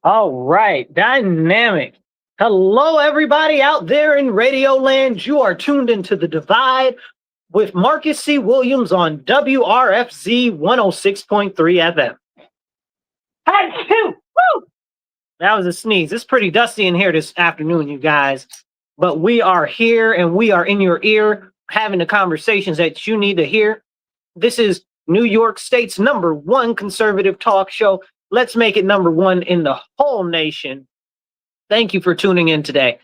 All right, dynamic. Hello, everybody out there in Radio Land. You are tuned into The Divide with Marcus C. Williams on WRFZ 106.3 FM. Woo! That was a sneeze. It's pretty dusty in here this afternoon, you guys. But we are here and we are in your ear having the conversations that you need to hear. This is New York State's #1 conservative talk show. Let's make it #1 in the whole nation. Thank you for tuning in today.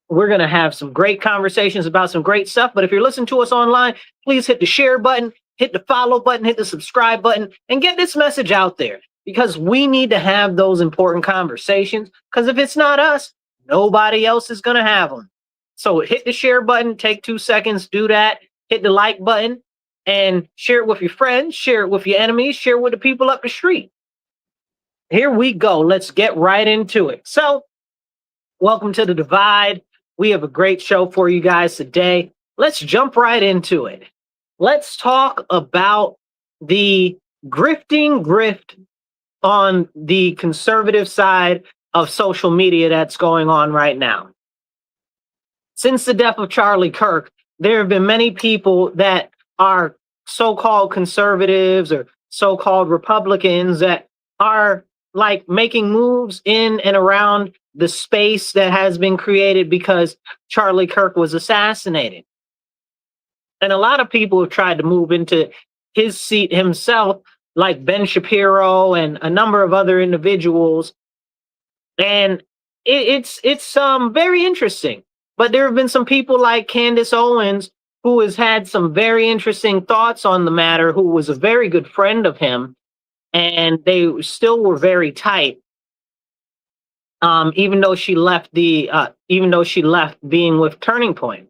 We're going to have some great conversations about some great stuff. But if you're listening to us online, please hit the share button, hit the follow button, hit the subscribe button, and get this message out there because we need to have those important conversations. Because if it's not us, nobody else is going to have them. So hit the share button, take 2 seconds, do that, hit the like button, and share it with your friends, share it with your enemies, share it with the people up the street. Here we go. Let's get right into it. So, welcome to The Divide. We have a great show for you guys today. Let's jump right into it. Let's talk about the grift on the conservative side of social media that's going on right now. Since the death of Charlie Kirk, there have been many people that are so-called conservatives or so-called Republicans that are like making moves in and around the space that has been created because Charlie Kirk was assassinated. And a lot of people have tried to move into his seat himself, like Ben Shapiro and a number of other individuals. And it's very interesting. But there have been some people like Candace Owens, who has had some very interesting thoughts on the matter, who was a very good friend of him. And they still were very tight. Even though she left being with Turning Point.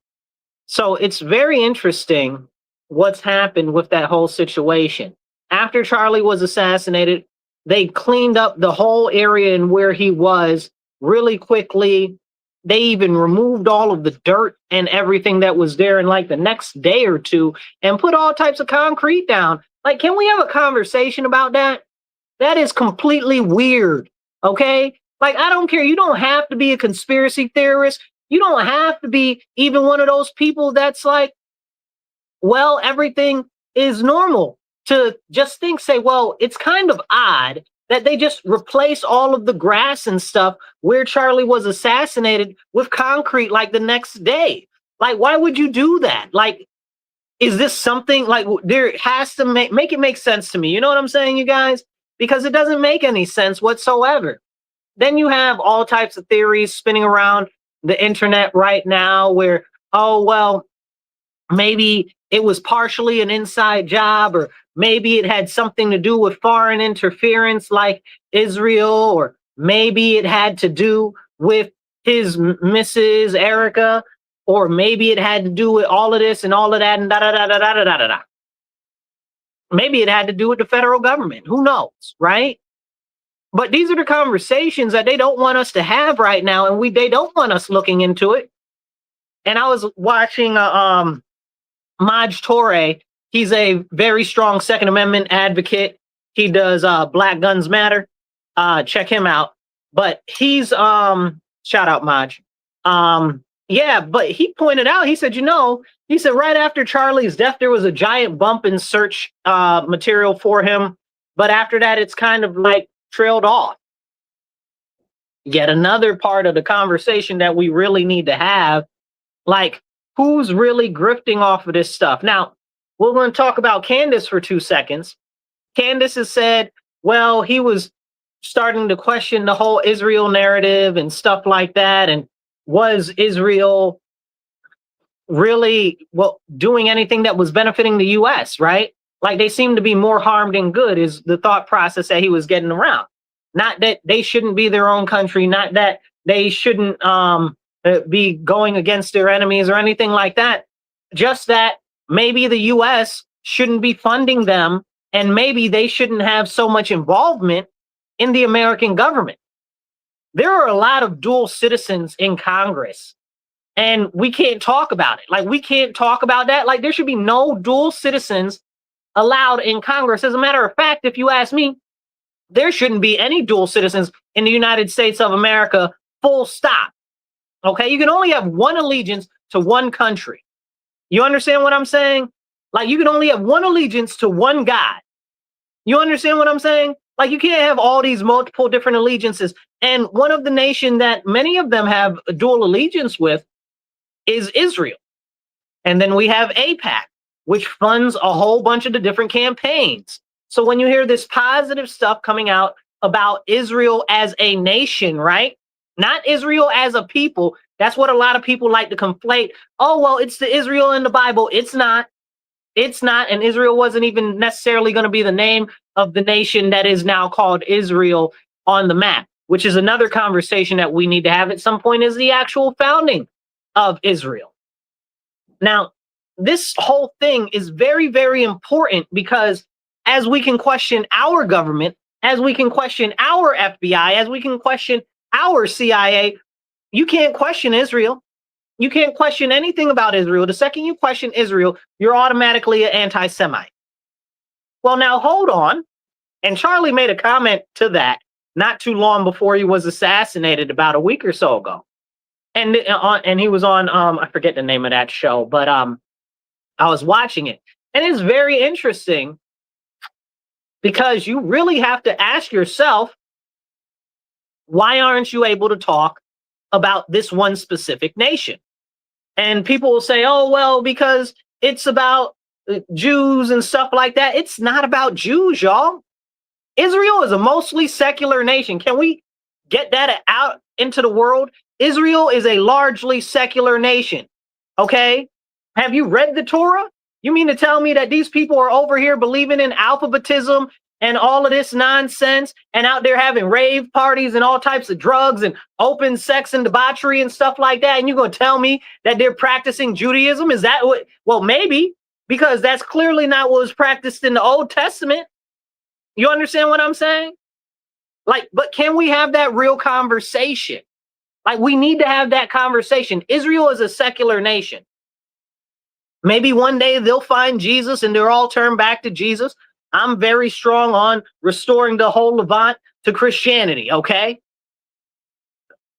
So it's very interesting what's happened with that whole situation. After Charlie was assassinated, they cleaned up the whole area and where he was really quickly. They even removed all of the dirt and everything that was there in like the next day or two and put all types of concrete down. Like, can we have a conversation about that? That is completely weird, okay? Like, I don't care. You don't have to be a conspiracy theorist. You don't have to be even one of those people that's like, well, everything is normal. To just say, well, it's kind of odd that they just replace all of the grass and stuff where Charlie was assassinated with concrete like the next day. Like, why would you do that? Like, is this something like there has to make it make sense to me? You know what I'm saying, you guys? Because it doesn't make any sense whatsoever. Then you have all types of theories spinning around the internet right now where, oh, well, maybe it was partially an inside job, or maybe it had something to do with foreign interference like Israel, or maybe it had to do with his Mrs. Erica, or maybe it had to do with all of this and all of that and da-da-da-da-da-da-da-da. Maybe it had to do with the federal government. Who knows, right? But these are the conversations that they don't want us to have right now, and they don't want us looking into it. And I was watching Maj Toure. He's a very strong Second Amendment advocate. He does Black Guns Matter. Check him out. But he's shout out Maj. Yeah, but he pointed out, he said, he said right after Charlie's death, there was a giant bump in search material for him. But after that, it's kind of like trailed off. Yet another part of the conversation that we really need to have, like, who's really grifting off of this stuff? Now, we're going to talk about Candace for 2 seconds. Candace has said, well, he was starting to question the whole Israel narrative and stuff like that. And was Israel really doing anything that was benefiting the U.S., right? Like, they seem to be more harm than good is the thought process that he was getting around. Not that they shouldn't be their own country, not that they shouldn't be going against their enemies or anything like that. Just that maybe the U.S. shouldn't be funding them, and maybe they shouldn't have so much involvement in the American government. There are a lot of dual citizens in Congress, and we can't talk about it. Like, we can't talk about that. Like, there should be no dual citizens allowed in Congress. As a matter of fact, if you ask me, there shouldn't be any dual citizens in the United States of America, full stop. Okay, you can only have one allegiance to one country. You understand what I'm saying? Like, you can only have one allegiance to one God. You understand what I'm saying? Like, you can't have all these multiple different allegiances. And one of the nation that many of them have a dual allegiance with is Israel. And then we have AIPAC, which funds a whole bunch of the different campaigns. So when you hear this positive stuff coming out about Israel as a nation, right? Not Israel as a people. That's what a lot of people like to conflate. Oh, well, it's the Israel in the Bible. It's not. It's not. And Israel wasn't even necessarily going to be the name of the nation that is now called Israel on the map, which is another conversation that we need to have at some point, is the actual founding of Israel. Now, this whole thing is very, very important, because as we can question our government, as we can question our FBI, as we can question our CIA, you can't question Israel. You can't question anything about Israel. The second you question Israel, you're automatically an anti-Semite. Well, now hold on. And Charlie made a comment to that not too long before he was assassinated, about a week or so ago. And he was on, I forget the name of that show, but I was watching it. And it's very interesting, because you really have to ask yourself, why aren't you able to talk about this one specific nation? And people will say, oh, well, because it's about Jews and stuff like that. It's not about Jews, y'all. Israel is a mostly secular nation. Can we get that out into the world? Israel is a largely secular nation. Okay? Have you read the Torah? You mean to tell me that these people are over here believing in alphabetism and all of this nonsense, and out there having rave parties and all types of drugs and open sex and debauchery and stuff like that? And you're going to tell me that they're practicing Judaism? Is that what? Well, maybe, because that's clearly not what was practiced in the Old Testament. You understand what I'm saying? Like, but can we have that real conversation? Like, we need to have that conversation. Israel is a secular nation. Maybe one day they'll find Jesus and they'll all turn back to Jesus. I'm very strong on restoring the whole Levant to Christianity, okay?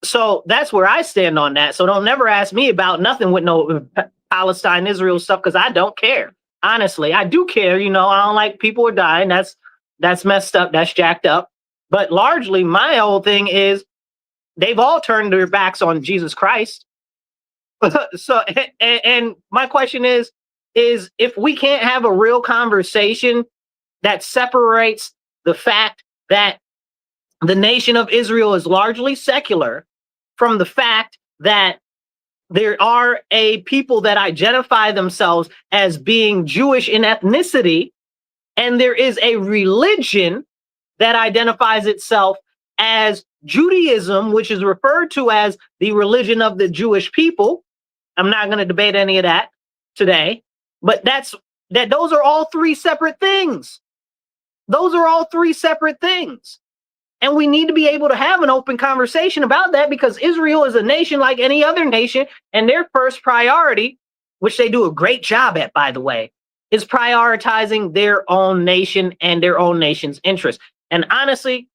So that's where I stand on that. So don't never ask me about nothing with no Palestine, Israel stuff, because I don't care. Honestly, I do care. You know, I don't like people are dying. That's messed up. That's jacked up. But largely, my whole thing is they've all turned their backs on Jesus Christ. So, and my question is if we can't have a real conversation that separates the fact that the nation of Israel is largely secular from the fact that there are a people that identify themselves as being Jewish in ethnicity, and there is a religion that identifies itself as Judaism, which is referred to as the religion of the Jewish people. I'm not going to debate any of that today, but those are all three separate things. Those are all three separate things. And we need to be able to have an open conversation about that, because Israel is a nation like any other nation, and their first priority, which they do a great job at, by the way, is prioritizing their own nation and their own nation's interests. And honestly,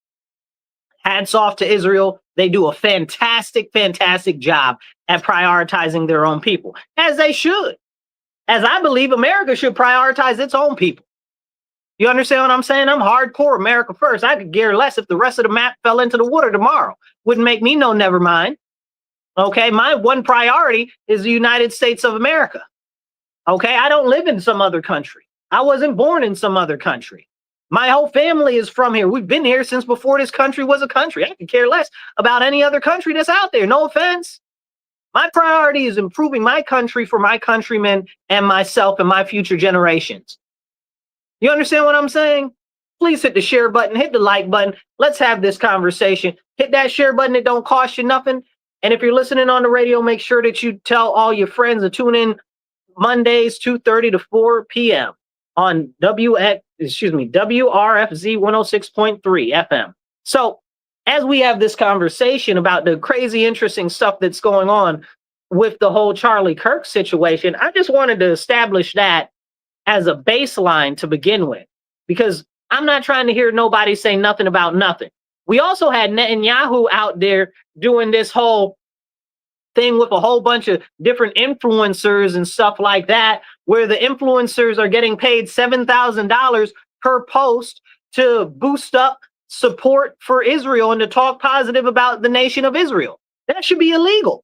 hats off to Israel. They do a fantastic, fantastic job at prioritizing their own people, as they should. As I believe America should prioritize its own people. You understand what I'm saying? I'm hardcore America first. I could care less if the rest of the map fell into the water tomorrow. Wouldn't make me no never mind. Okay, my one priority is the United States of America. Okay, I don't live in some other country. I wasn't born in some other country. My whole family is from here. We've been here since before this country was a country. I could care less about any other country that's out there. No offense. My priority is improving my country for my countrymen and myself and my future generations. You understand what I'm saying? Please hit the share button, hit the like button. Let's have this conversation. Hit that share button. It don't cost you nothing. And if you're listening on the radio, make sure that you tell all your friends to tune in Mondays, 2:30 to 4 p.m. on WRFZ 106.3 FM. So as we have this conversation about the crazy, interesting stuff that's going on with the whole Charlie Kirk situation, I just wanted to establish that as a baseline to begin with, because I'm not trying to hear nobody say nothing about nothing. We also had Netanyahu out there doing this whole thing with a whole bunch of different influencers and stuff like that, where the influencers are getting paid $7,000 per post to boost up support for Israel and to talk positive about the nation of Israel. That should be illegal.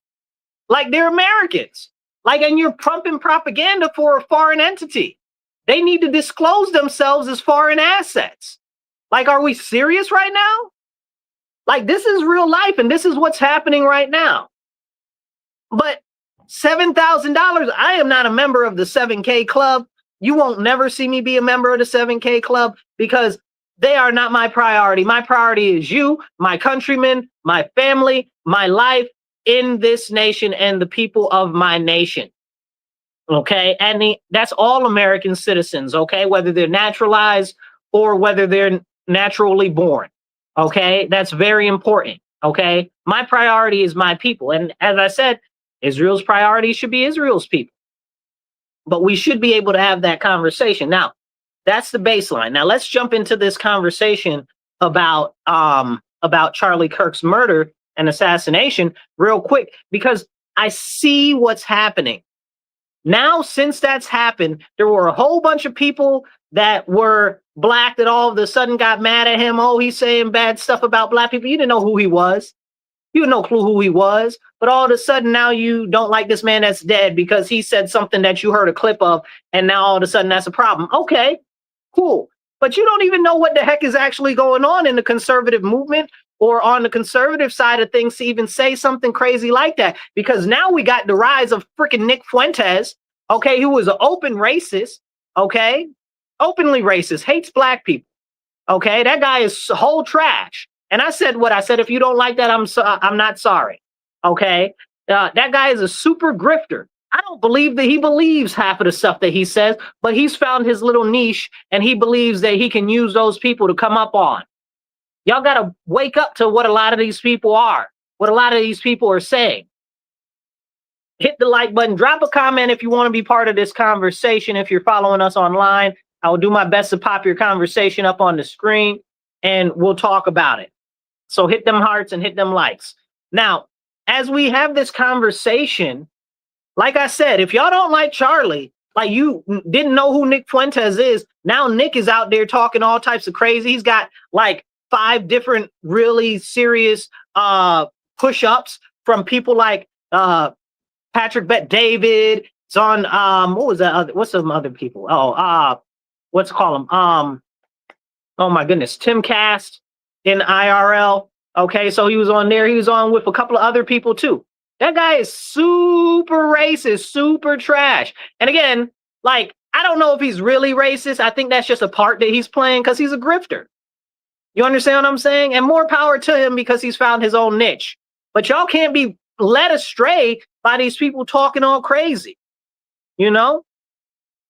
Like, they're Americans. Like, and you're pumping propaganda for a foreign entity. They need to disclose themselves as foreign assets. Like, are we serious right now? Like, this is real life, and this is what's happening right now. But $7,000, I am not a member of the 7K Club. You won't never see me be a member of the 7K Club because they are not my priority. My priority is you, my countrymen, my family, my life in this nation and the people of my nation. Okay, and that's all American citizens, okay, whether they're naturalized or whether they're naturally born. Okay, that's very important. Okay, my priority is my people. And as I said, Israel's priority should be Israel's people. But we should be able to have that conversation. Now, that's the baseline. Now, let's jump into this conversation about Charlie Kirk's murder and assassination real quick, because I see what's happening. Now, since that's happened, there were a whole bunch of people that were black that all of a sudden got mad at him. Oh, he's saying bad stuff about black people. You didn't know who he was. You had no clue who he was. But all of a sudden now you don't like this man that's dead because he said something that you heard a clip of. And now all of a sudden that's a problem. Okay, cool. But you don't even know what the heck is actually going on in the conservative movement or on the conservative side of things to even say something crazy like that. Because now we got the rise of freaking Nick Fuentes, okay, who was an open racist, okay, openly racist, hates black people, okay. That guy is whole trash. And I said what I said. If you don't like that, I'm not sorry, okay. That guy is a super grifter. I don't believe that he believes half of the stuff that he says, but he's found his little niche and he believes that he can use those people to come up on. Y'all got to wake up to what a lot of these people are, what a lot of these people are saying. Hit the like button, drop a comment if you want to be part of this conversation. If you're following us online, I will do my best to pop your conversation up on the screen and we'll talk about it. So hit them hearts and hit them likes. Now, as we have this conversation, like I said, if y'all don't like Charlie, like you didn't know who Nick Fuentes is, now Nick is out there talking all types of crazy. He's got like 5 different really serious push-ups from people like Patrick Bet David. It's on what was that what's some other people? What's call them? Oh my goodness, Tim Cast in IRL. Okay, so he was on there. He was on with a couple of other people too. That guy is super racist, super trash. And again, like, I don't know if he's really racist. I think that's just a part that he's playing because he's a grifter. You understand what I'm saying? And more power to him because he's found his own niche. But y'all can't be led astray by these people talking all crazy. You know,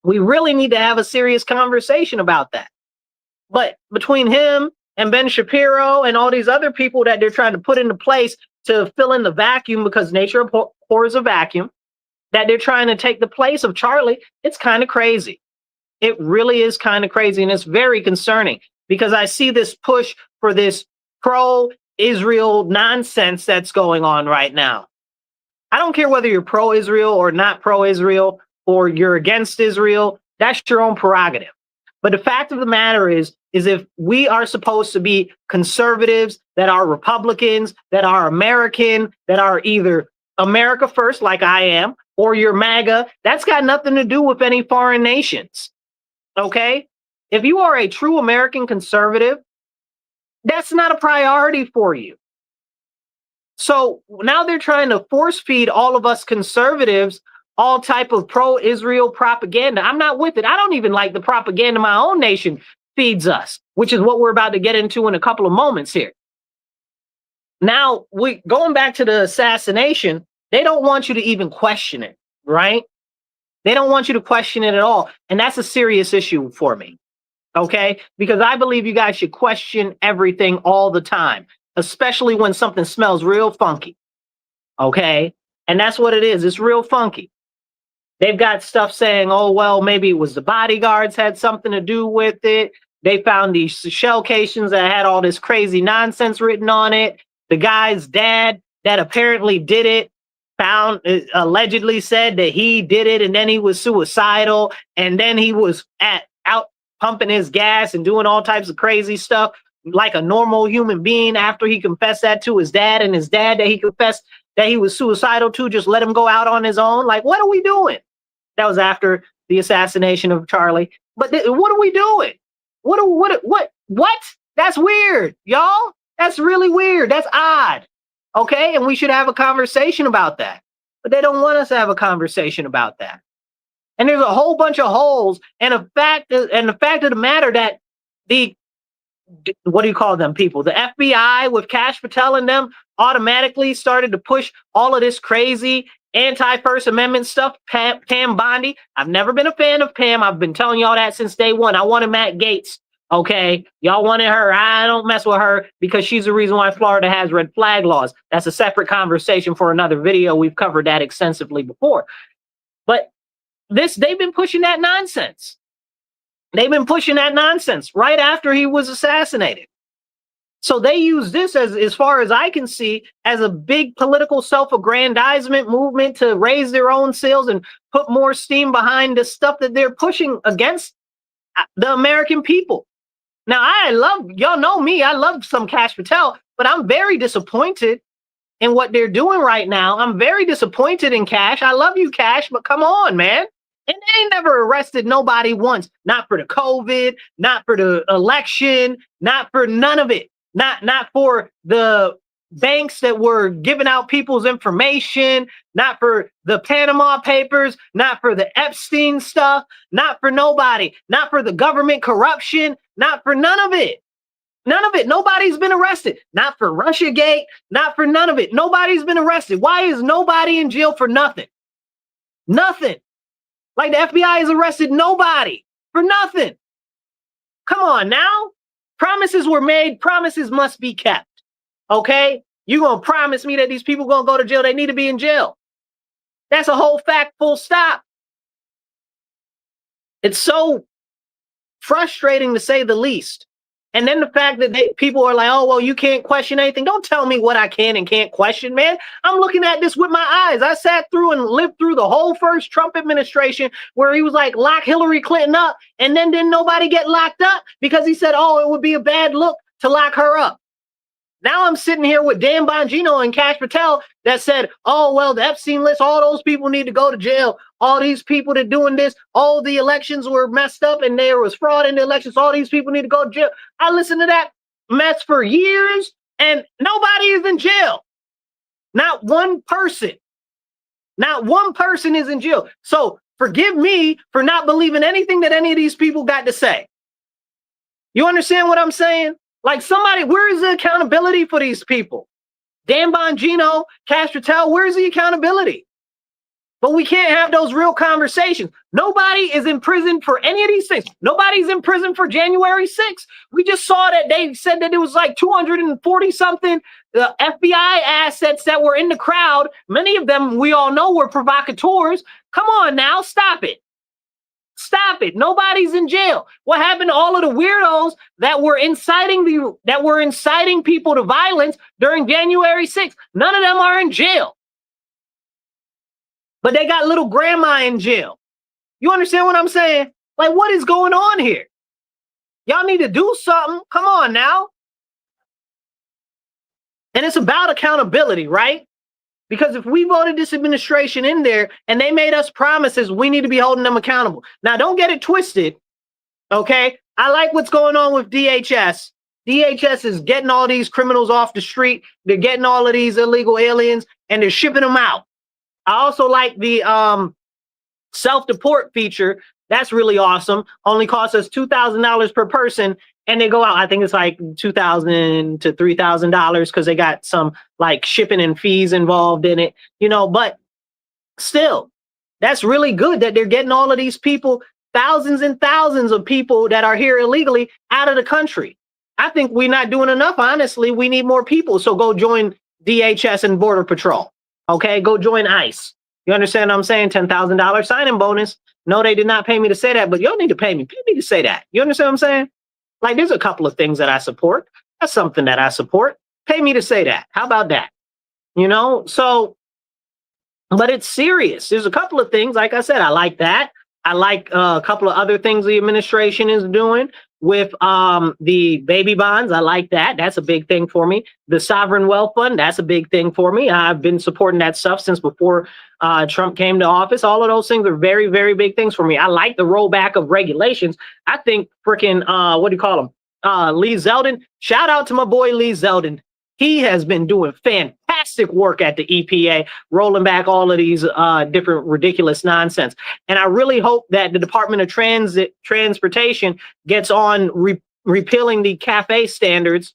we really need to have a serious conversation about that. But between him and Ben Shapiro and all these other people that they're trying to put into place to fill in the vacuum, because nature abhors a vacuum, that they're trying to take the place of Charlie, it's kind of crazy. It really is kind of crazy. And it's very concerning because I see this push for this pro-Israel nonsense that's going on right now. I don't care whether you're pro-Israel or not pro-Israel or you're against Israel. That's your own prerogative. But the fact of the matter is if we are supposed to be conservatives, that are Republicans, that are American, that are either America first, like I am, or you're MAGA, that's got nothing to do with any foreign nations. Okay? If you are a true American conservative, that's not a priority for you. So now they're trying to force feed all of us conservatives all type of pro-Israel propaganda. I'm not with it. I don't even like the propaganda my own nation feeds us, which is what we're about to get into in a couple of moments here. Now, going back to the assassination, they don't want you to even question it, right? They don't want you to question it at all. And that's a serious issue for me, okay? Because I believe you guys should question everything all the time, especially when something smells real funky, okay? And that's what it is. It's real funky. They've got stuff saying, oh, well, maybe it was the bodyguards had something to do with it. They found these shell casings that had all this crazy nonsense written on it. The guy's dad that apparently did it found allegedly said that he did it, and then he was suicidal, and then he was out pumping his gas and doing all types of crazy stuff like a normal human being after he confessed that to his dad, and his dad that he confessed that he was suicidal to just let him go out on his own. Like, what are we doing? That was after the assassination of Charlie. But what are we doing? What? That's weird, y'all. That's really weird. That's odd. Okay, and we should have a conversation about that. But they don't want us to have a conversation about that. And there's a whole bunch of holes. And the fact of the matter that what do you call them people? The FBI with Kash Patel and them automatically started to push all of this crazy anti-First Amendment stuff. Pam Bondi. I've never been a fan of Pam. I've been telling y'all that since day one. I wanted Matt Gaetz. Okay, y'all wanted her. I don't mess with her because she's the reason why Florida has red flag laws. That's a separate conversation for another video. We've covered that extensively before. But they've been pushing that nonsense. They've been pushing that nonsense right after he was assassinated. So they use this as far as I can see, as a big political self-aggrandizement movement to raise their own sales and put more steam behind the stuff that they're pushing against the American people. Now, y'all know me, I love some Kash Patel, but I'm very disappointed in what they're doing right now. I'm very disappointed in Kash. I love you, Kash, but come on, man. And they ain't never arrested nobody once. Not for the COVID, not for the election, not for none of it. Not for the banks that were giving out people's information, not for the Panama Papers, not for the Epstein stuff, not for nobody, not for the government corruption, not for none of it. None of it. Nobody's been arrested. Not for Russiagate, not for none of it. Nobody's been arrested. Why is nobody in jail for nothing? Nothing. Like the FBI has arrested nobody for nothing. Come on now. Promises were made. Promises must be kept. Okay? You gonna promise me that these people gonna go to jail? They need to be in jail. That's a whole fact, full stop. It's so frustrating to say the least. And then the fact that people are like, oh, well, you can't question anything. Don't tell me what I can and can't question, man. I'm looking at this with my eyes. I sat through and lived through the whole first Trump administration where he was like, lock Hillary Clinton up. And then didn't nobody get locked up because he said, oh, it would be a bad look to lock her up. Now I'm sitting here with Dan Bongino and Kash Patel that said, oh, well, the Epstein list, all those people need to go to jail. All these people that doing this, all the elections were messed up and there was fraud in the elections. All these people need to go to jail. I listened to that mess for years and nobody is in jail. Not one person. Not one person is in jail. So forgive me for not believing anything that any of these people got to say. You understand what I'm saying? Like somebody, where is the accountability for these people? Dan Bongino, Kash Patel, where's the accountability? But we can't have those real conversations. Nobody is in prison for any of these things. Nobody's in prison for January 6th. We just saw that they said that it was like 240 something FBI assets that were in the crowd. Many of them we all know were provocateurs. Come on now, stop it. Stop it. Nobody's in jail. What happened to all of the weirdos that were inciting people to violence during January 6th? None of them are in jail. But they got little grandma in jail. You understand what I'm saying? Like, what is going on here? Y'all need to do something. Come on now. And it's about accountability, right? Because if we voted this administration in there and they made us promises, we need to be holding them accountable. Now, don't get it twisted, okay? I like what's going on with DHS. DHS is getting all these criminals off the street. They're getting all of these illegal aliens and they're shipping them out. I also like the self-deport feature. That's really awesome. Only costs us $2,000 per person. And they go out, I think it's like $2,000 to $3,000 because they got some like shipping and fees involved in it, you know, but still, that's really good that they're getting all of these people, thousands and thousands of people that are here illegally out of the country. I think we're not doing enough, honestly. We need more people. So go join DHS and Border Patrol. Okay, go join ICE. You understand what I'm saying? $10,000 signing bonus. No, they did not pay me to say that, but y'all need to pay me. Pay me to say that. You understand what I'm saying? Like, there's a couple of things that I support. That's something that I support. Pay me to say that. How about that? You know, so, but it's serious. There's a couple of things, like I said, I like that. I like a couple of other things the administration is doing with the baby bonds. I like that. That's a big thing for me. The sovereign wealth fund, that's a big thing for me. I've been supporting that stuff since before Trump came to office. All of those things are very, very big things for me. I like the rollback of regulations. I think freaking, what do you call him? Lee Zeldin. Shout out to my boy Lee Zeldin. He has been doing fantastic work at the EPA, rolling back all of these different ridiculous nonsense. And I really hope that the Department of Transportation gets on repealing the CAFE standards.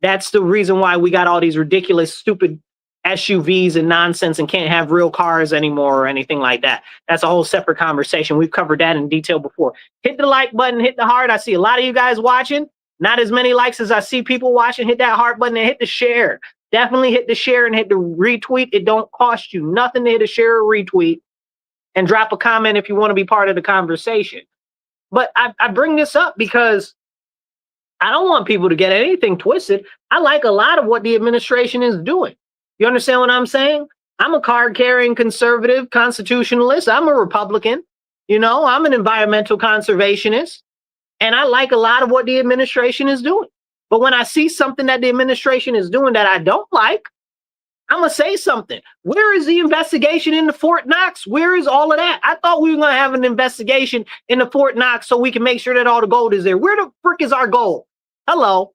That's the reason why we got all these ridiculous, stupid SUVs and nonsense and can't have real cars anymore or anything like that. That's a whole separate conversation. We've covered that in detail before. Hit the like button, hit the heart. I see a lot of you guys watching. Not as many likes as I see people watching. Hit that heart button and hit the share. Definitely hit the share and hit the retweet. It don't cost you nothing to hit a share or retweet. And drop a comment if you want to be part of the conversation. But I bring this up because I don't want people to get anything twisted. I like a lot of what the administration is doing. You understand what I'm saying? I'm a card-carrying conservative constitutionalist. I'm a Republican. You know, I'm an environmental conservationist. And I like a lot of what the administration is doing. But when I see something that the administration is doing that I don't like, I'm going to say something. Where is the investigation into Fort Knox? Where is all of that? I thought we were going to have an investigation into Fort Knox so we can make sure that all the gold is there. Where the frick is our gold? Hello.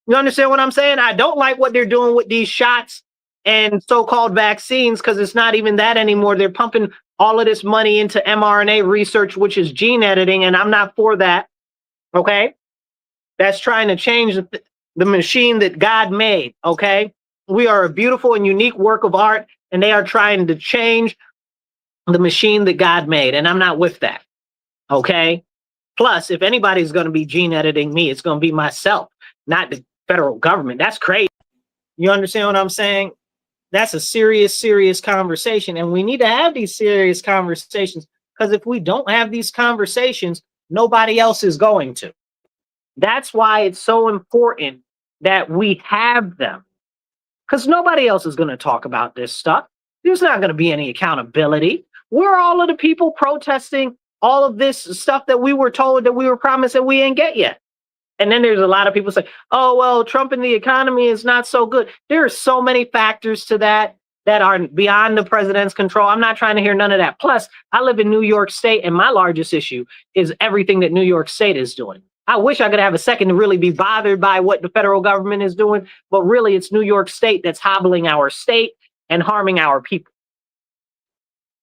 You understand what I'm saying? I don't like what they're doing with these shots and so-called vaccines because it's not even that anymore. They're pumping all of this money into mRNA research, which is gene editing, and I'm not for that. Okay? That's trying to change the machine that God made. Okay? We are a beautiful and unique work of art, and they are trying to change the machine that God made, and I'm not with that. Okay? Plus, if anybody's going to be gene editing me, it's going to be myself, not the federal government. That's crazy. You understand what I'm saying? That's a serious, serious conversation, and we need to have these serious conversations because if we don't have these conversations, nobody else is going to. That's why it's so important that we have them because nobody else is going to talk about this stuff. There's not going to be any accountability. Where are all of the people protesting all of this stuff that we were told that we were promised that we ain't get yet? And then there's a lot of people say, oh, well, Trump and the economy is not so good. There are so many factors to that are beyond the president's control. I'm not trying to hear none of that. Plus, I live in New York State, and my largest issue is everything that New York State is doing. I wish I could have a second to really be bothered by what the federal government is doing, but really it's New York State that's hobbling our state and harming our people.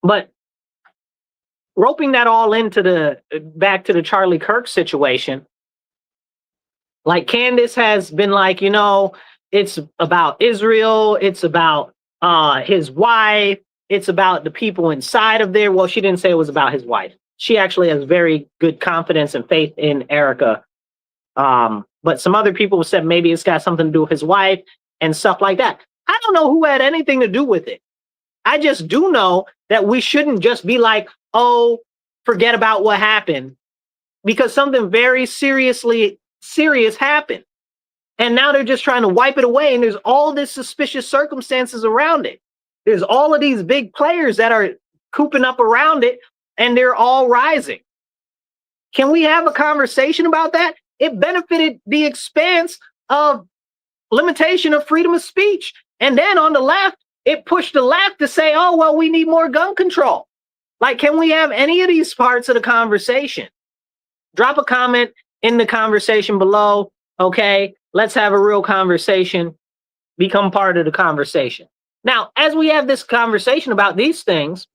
But roping that all into back to the Charlie Kirk situation, like Candace has been like, you know, it's about Israel. It's about his wife. It's about the people inside of there. Well, she didn't say it was about his wife. She actually has very good confidence and faith in Erica. But some other people said maybe it's got something to do with his wife and stuff like that. I don't know who had anything to do with it. I just do know that we shouldn't just be like, oh, forget about what happened, because something very serious happened. And now they're just trying to wipe it away. And there's all this suspicious circumstances around it. There's all of these big players that are cooping up around it, and they're all rising. Can we have a conversation about that? It benefited the expanse of limitation of freedom of speech. And then on the left, it pushed the left to say, oh, well, we need more gun control. Like, can we have any of these parts of the conversation? Drop a comment in the conversation below. Okay, let's have a real conversation. Become part of the conversation. Now, as we have this conversation about these things,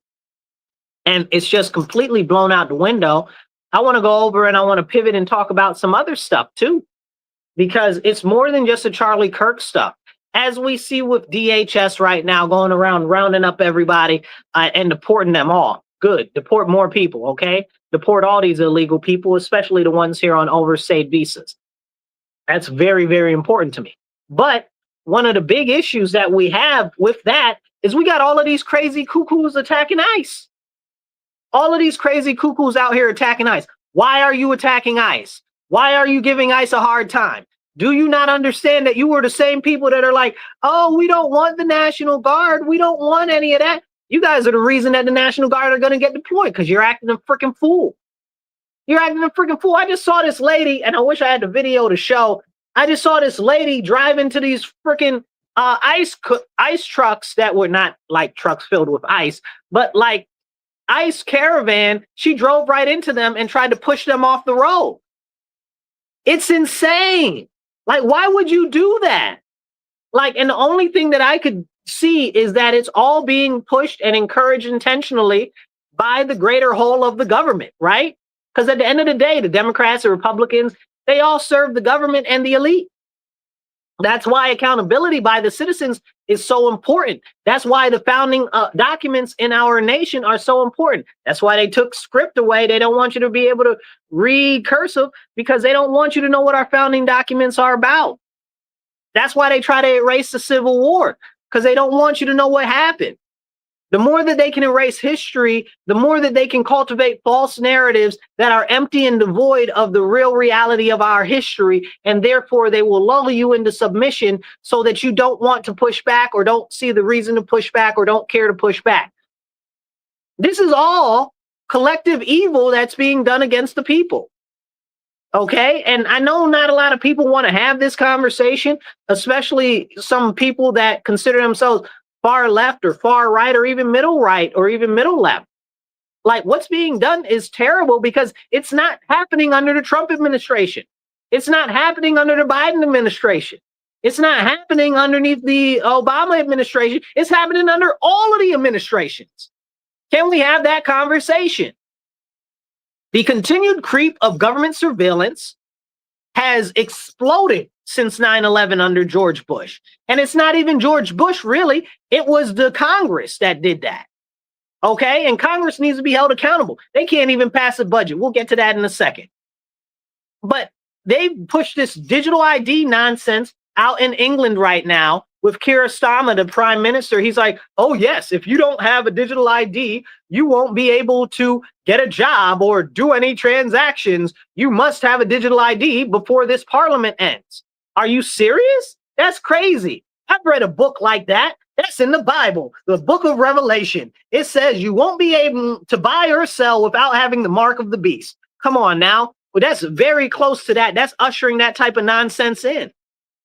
and it's just completely blown out the window, I want to go over and I want to pivot and talk about some other stuff too, because it's more than just the Charlie Kirk stuff. As we see with DHS right now going around rounding up everybody and deporting them all. Good. Deport more people, okay? Deport all these illegal people, especially the ones here on overstayed visas. That's very, very important to me. But one of the big issues that we have with that is we got all of these crazy cuckoos attacking ICE. All of these crazy cuckoos out here attacking ICE. Why are you attacking ICE? Why are you giving ICE a hard time? Do you not understand that you were the same people that are like, oh, we don't want the National Guard. We don't want any of that. You guys are the reason that the National Guard are going to get deployed because you're acting a freaking fool. You're acting a freaking fool. I just saw this lady, and I wish I had the video to show. I just saw this lady drive into these freaking ice trucks that were not like trucks filled with ice, but like ICE caravan. She drove right into them and tried to push them off the road. It's insane. Like, why would you do that? Like, and the only thing that I could see is that it's all being pushed and encouraged intentionally by the greater whole of the government, right? Because at the end of the day, the Democrats, the Republicans, they all serve the government and the elite. That's why accountability by the citizens is so important. That's why the founding documents in our nation are so important. That's why they took script away. They don't want you to be able to read cursive because they don't want you to know what our founding documents are about. That's why they try to erase the Civil War, because they don't want you to know what happened. The more that they can erase history, the more that they can cultivate false narratives that are empty and devoid of the real reality of our history. And therefore, they will lull you into submission so that you don't want to push back or don't see the reason to push back or don't care to push back. This is all collective evil that's being done against the people. Okay, and I know not a lot of people want to have this conversation, especially some people that consider themselves far left or far right or even middle right or even middle left. Like, what's being done is terrible because it's not happening under the Trump administration. It's not happening under the Biden administration. It's not happening underneath the Obama administration. It's happening under all of the administrations. Can we have that conversation? The continued creep of government surveillance has exploded since 9/11 under George Bush. And it's not even George Bush, really. It was the Congress that did that. Okay? And Congress needs to be held accountable. They can't even pass a budget. We'll get to that in a second. But they've pushed this digital ID nonsense out in England right now with Keir Starmer, the prime minister. He's like, oh, yes, if you don't have a digital ID, you won't be able to get a job or do any transactions. You must have a digital ID before this parliament ends. Are you serious? That's crazy. I've read a book like that. That's in the Bible, the book of Revelation. It says you won't be able to buy or sell without having the mark of the beast. Come on now. Well, that's very close to that. That's ushering that type of nonsense in.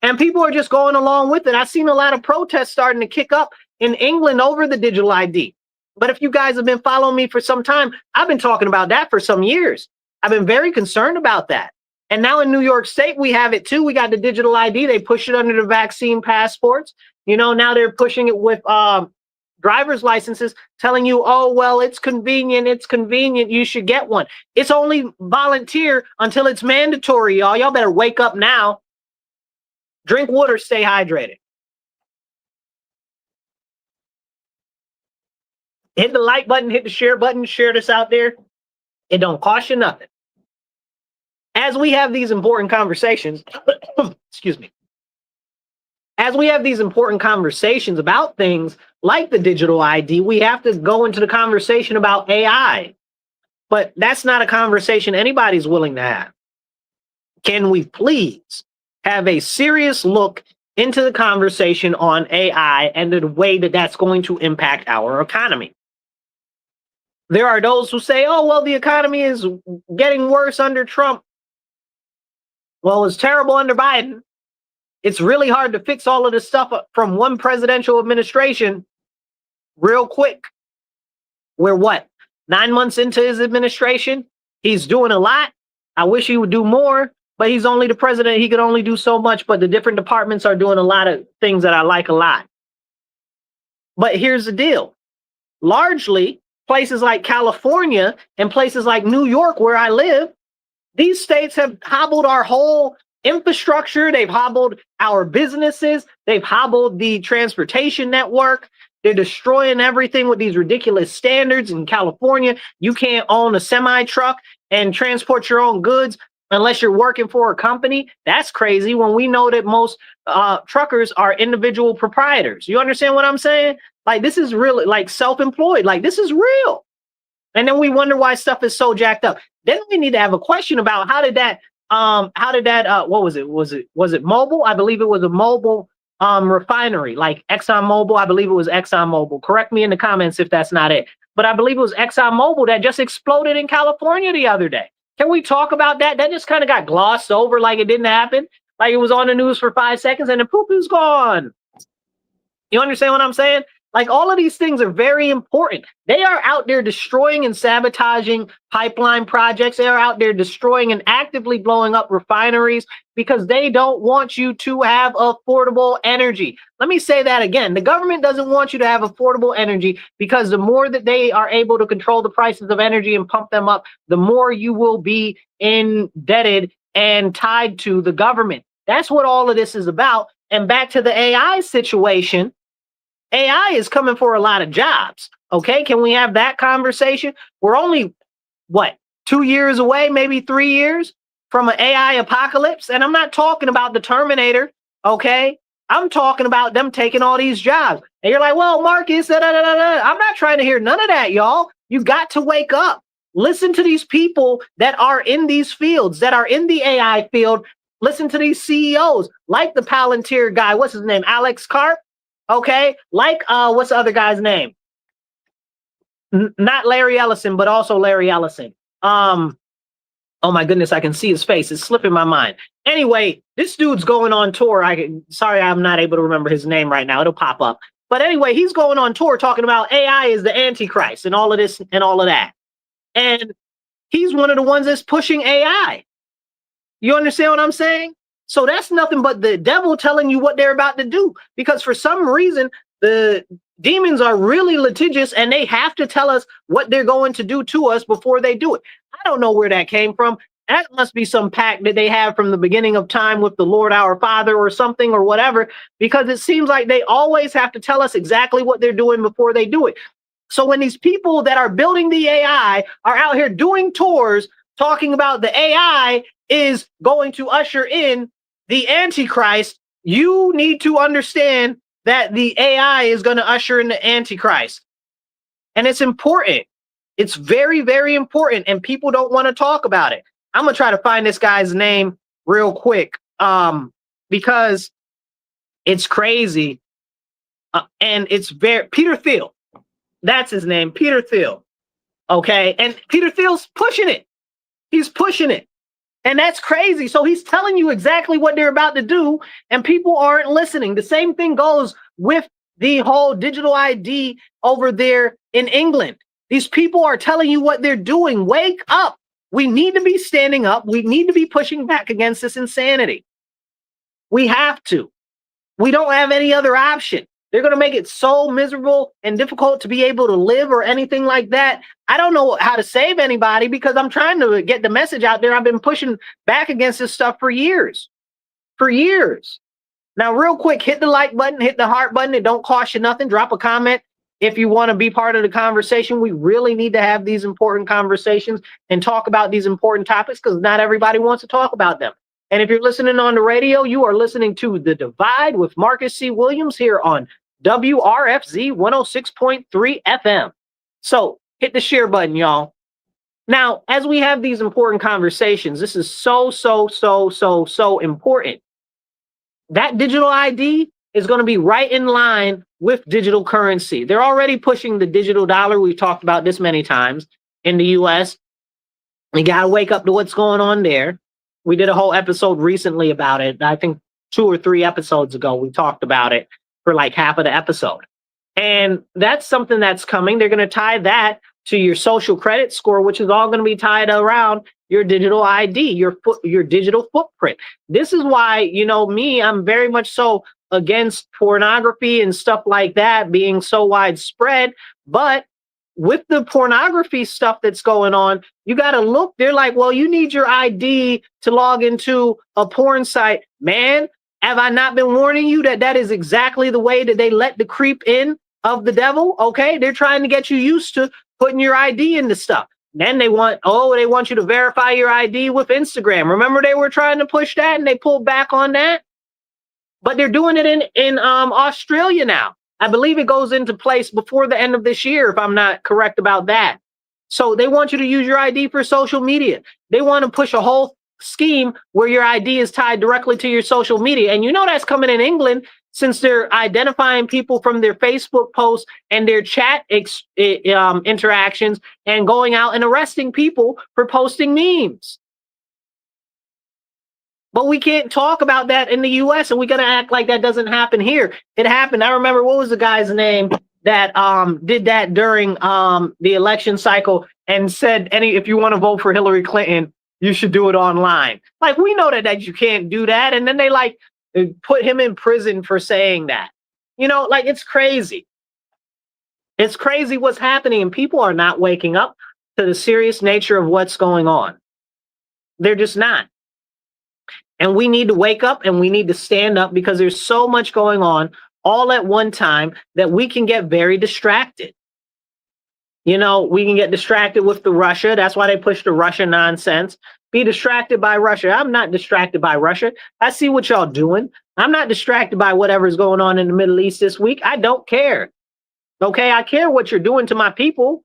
And people are just going along with it. I've seen a lot of protests starting to kick up in England over the digital ID. But if you guys have been following me for some time, I've been talking about that for some years. I've been very concerned about that. And now in New York State, we have it too. We got the digital ID. They push it under the vaccine passports. You know, now they're pushing it with driver's licenses, telling you, oh, well, it's convenient. It's convenient. You should get one. It's only volunteer until it's mandatory, y'all. Y'all better wake up now. Drink water, stay hydrated. Hit the like button, hit the share button, share this out there. It don't cost you nothing. As we have these important conversations, excuse me, as we have these important conversations about things like the digital ID, we have to go into the conversation about AI. But that's not a conversation anybody's willing to have. Can we please have a serious look into the conversation on AI and the way that that's going to impact our economy? There are those who say, oh, well, the economy is getting worse under Trump. Well, it's terrible under Biden. It's really hard to fix all of this stuff from one presidential administration real quick. We're what, 9 months into his administration? He's doing a lot. I wish he would do more. But he's only the president. He could only do so much. But the different departments are doing a lot of things that I like a lot. But here's the deal. Largely, places like California and places like New York, where I live, these states have hobbled our whole infrastructure. They've hobbled our businesses. They've hobbled the transportation network. They're destroying everything with these ridiculous standards. In California, you can't own a semi-truck and transport your own goods unless you're working for a company. That's crazy when we know that most truckers are individual proprietors. You understand what I'm saying? Like, this is really like self-employed. Like, this is real. And then we wonder why stuff is so jacked up. Then we need to have a question about how did that what was it? Was it Mobil? I believe it was a Mobil refinery, like Exxon Mobil. I believe it was Exxon Mobil. Correct me in the comments if that's not it. But I believe it was Exxon Mobil that just exploded in California the other day. Can we talk about that? That just kind of got glossed over like it didn't happen. Like it was on the news for 5 seconds and the poop is gone. You understand what I'm saying? Like, all of these things are very important. They are out there destroying and sabotaging pipeline projects. They are out there destroying and actively blowing up refineries because they don't want you to have affordable energy. Let me say that again. The government doesn't want you to have affordable energy because the more that they are able to control the prices of energy and pump them up, the more you will be indebted and tied to the government. That's what all of this is about. And back to the AI situation. AI is coming for a lot of jobs. Okay, can we have that conversation? We're only, what, 2 years away, maybe 3 years from an AI apocalypse? And I'm not talking about the Terminator, okay? I'm talking about them taking all these jobs. And you're like, well, Marcus, I'm not trying to hear none of that, y'all. You got to wake up. Listen to these people that are in these fields, that are in the AI field. Listen to these CEOs, like the Palantir guy. What's his name? Alex Karp. Okay, like what's the other guy's name? Not Larry Ellison, but also Larry Ellison. Oh my goodness, I can see his face. It's slipping my mind. Anyway, this dude's going on tour. Sorry, I'm not able to remember his name right now. It'll pop up. But anyway, he's going on tour talking about AI is the Antichrist and all of this and all of that. And he's one of the ones that's pushing AI. You understand what I'm saying? So that's nothing but the devil telling you what they're about to do. Because for some reason, the demons are really litigious and they have to tell us what they're going to do to us before they do it. I don't know where that came from. That must be some pact that they have from the beginning of time with the Lord our Father or something or whatever, because it seems like they always have to tell us exactly what they're doing before they do it. So when these people that are building the AI are out here doing tours talking about the AI is going to usher in the Antichrist, you need to understand that the AI is going to usher in the Antichrist. And it's important. It's very, very important. And people don't want to talk about it. I'm going to try to find this guy's name real quick because it's crazy. And it's very, Peter Thiel. That's his name, Peter Thiel. Okay. And Peter Thiel's pushing it. He's pushing it. And that's crazy. So he's telling you exactly what they're about to do, and people aren't listening. The same thing goes with the whole digital ID over there in England. These people are telling you what they're doing. Wake up. We need to be standing up. We need to be pushing back against this insanity. We have to. We don't have any other option. They're going to make it so miserable and difficult to be able to live or anything like that. I don't know how to save anybody because I'm trying to get the message out there. I've been pushing back against this stuff for years. For years. Now, real quick, hit the like button, hit the heart button. It don't cost you nothing. Drop a comment if you want to be part of the conversation. We really need to have these important conversations and talk about these important topics because not everybody wants to talk about them. And if you're listening on the radio, you are listening to The Divide with Marcus C. Williams here on WRFZ 106.3 FM. So hit the share button, y'all. Now, as we have these important conversations, this is so important. That digital ID is going to be right in line with digital currency. They're already pushing the digital dollar. We've talked about this many times in the US. We got to wake up to what's going on there. We did a whole episode recently about it. I think 2 or 3 episodes ago, we talked about it for like half of the episode. And that's something that's coming. They're going to tie that to your social credit score, which is all going to be tied around your digital ID, your digital footprint. This is why, you know, I'm very much so against pornography and stuff like that being so widespread. But with the pornography stuff that's going on, you got to look. They're like, well, you need your ID to log into a porn site. Man, have I not been warning you that that is exactly the way that they let the creep in of the devil? Okay, they're trying to get you used to putting your ID into stuff. Then they want you to verify your ID with Instagram. Remember they were trying to push that and they pulled back on that? But they're doing it in Australia now. I believe it goes into place before the end of this year, if I'm not correct about that. So they want you to use your ID for social media. They want to push a whole scheme where your ID is tied directly to your social media. And you know that's coming in England, since they're identifying people from their Facebook posts and their chat interactions and going out and arresting people for posting memes. But we can't talk about that in the US, and we got to act like that doesn't happen here. It happened. I remember, what was the guy's name that did that during the election cycle and said, if you want to vote for Hillary Clinton, you should do it online. Like, we know that you can't do that. And then they put him in prison for saying that. You know, like, it's crazy. It's crazy what's happening, and people are not waking up to the serious nature of what's going on. They're just not. And we need to wake up, and we need to stand up, because there's so much going on all at one time that we can get very distracted. You know, we can get distracted with the Russia. That's why they push the Russia nonsense. Be distracted by Russia. I'm not distracted by Russia. I see what y'all doing. I'm not distracted by whatever's going on in the Middle East this week. I don't care. Okay, I care what you're doing to my people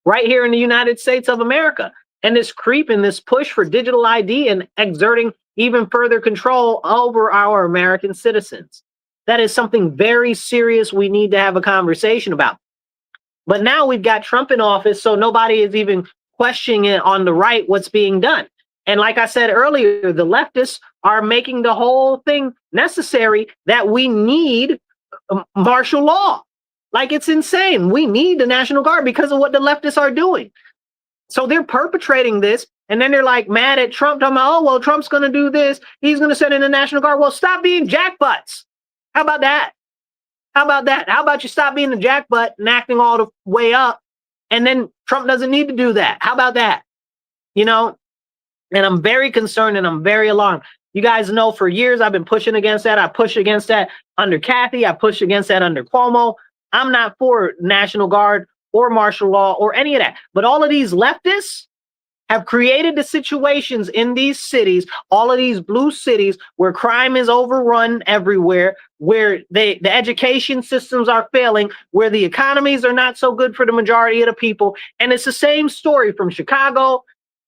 right here in the United States of America. And this creep and this push for digital ID and exerting even further control over our American citizens. That is something very serious we need to have a conversation about. But now we've got Trump in office, so nobody is even questioning it on the right what's being done. And like I said earlier, the leftists are making the whole thing necessary that we need martial law. Like, it's insane. We need the National Guard because of what the leftists are doing. So they're perpetrating this, and then they're like mad at Trump, talking about, oh, well, Trump's going to do this. He's going to send in the National Guard. Well, stop being jackbutts. How about that? How about that? How about you stop being a jackbutt and acting all the way up, and then Trump doesn't need to do that? How about that? You know, and I'm very concerned and I'm very alarmed. You guys know for years I've been pushing against that. I pushed against that under Kathy. I pushed against that under Cuomo. I'm not for National Guard or martial law or any of that. But all of these leftists have created the situations in these cities, all of these blue cities, where crime is overrun everywhere, where the education systems are failing, where the economies are not so good for the majority of the people. And it's the same story from Chicago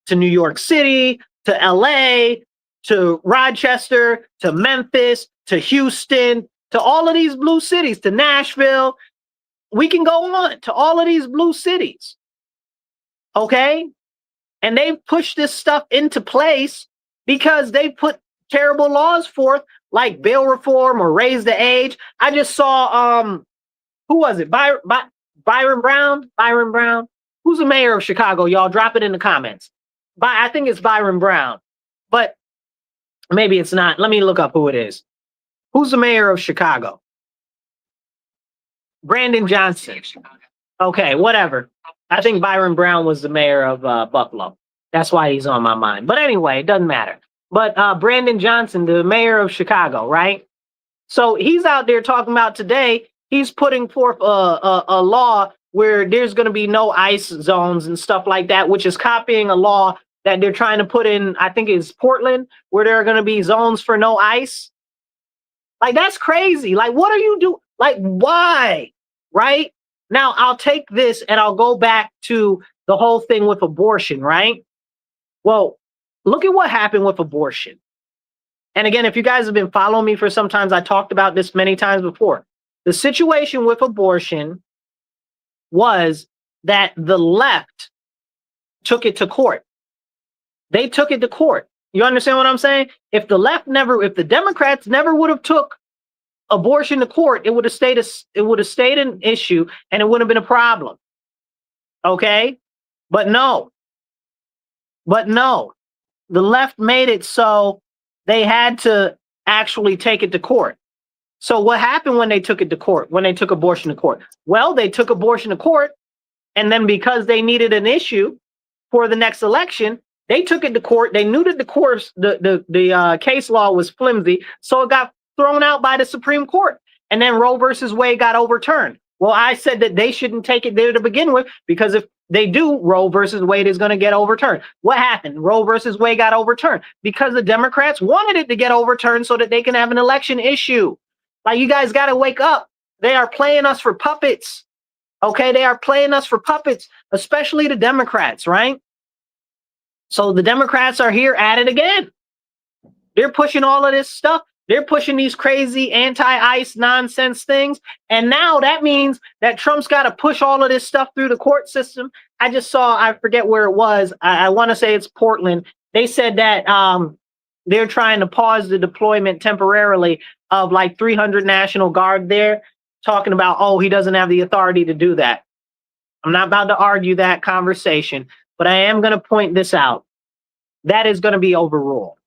to New York City to LA to Rochester to Memphis to Houston to all of these blue cities, to Nashville. We can go on to all of these blue cities. Okay? And they've pushed this stuff into place because they put terrible laws forth, like bail reform or raise the age. I just saw, who was it? Byron Brown? Byron Brown? Who's the mayor of Chicago? Y'all drop it in the comments. I think it's Byron Brown, but maybe it's not. Let me look up who it is. Who's the mayor of Chicago? Brandon Johnson. Okay, whatever. I think Byron Brown was the mayor of Buffalo. That's why he's on my mind. But anyway, it doesn't matter. But Brandon Johnson, the mayor of Chicago, right? So he's out there talking about today, he's putting forth a law where there's going to be no ICE zones and stuff like that, which is copying a law that they're trying to put in, I think it's Portland, where there are going to be zones for no ICE. Like, that's crazy. Like, what are you doing? Like, why? Right? Now, I'll take this and I'll go back to the whole thing with abortion, right? Well, look at what happened with abortion. And again, if you guys have been following me for some time, I talked about this many times before. The situation with abortion was that the left took it to court. They took it to court. You understand what I'm saying? If the Democrats never would have took abortion to court, it would have stayed an issue and it wouldn't have been a problem. Okay? But no, the left made it so they had to actually take it to court. So what happened when they took it to court, when they took abortion to court? Well, they took abortion to court, and then because they needed an issue for the next election, they took it to court. They knew that the case law was flimsy, so it got thrown out by the Supreme Court. And then Roe versus Wade got overturned. Well, I said that they shouldn't take it there to begin with, because if they do, Roe versus Wade is going to get overturned. What happened? Roe versus Wade got overturned because the Democrats wanted it to get overturned so that they can have an election issue. Like, you guys got to wake up. They are playing us for puppets. Okay, they are playing us for puppets, especially the Democrats, right? So the Democrats are here at it again. They're pushing all of this stuff. They're pushing these crazy anti-ICE nonsense things. And now that means that Trump's got to push all of this stuff through the court system. I just saw, I forget where it was. I want to say it's Portland. They said that they're trying to pause the deployment temporarily of like 300 National Guard there, talking about, oh, he doesn't have the authority to do that. I'm not about to argue that conversation, but I am going to point this out. That is going to be overruled.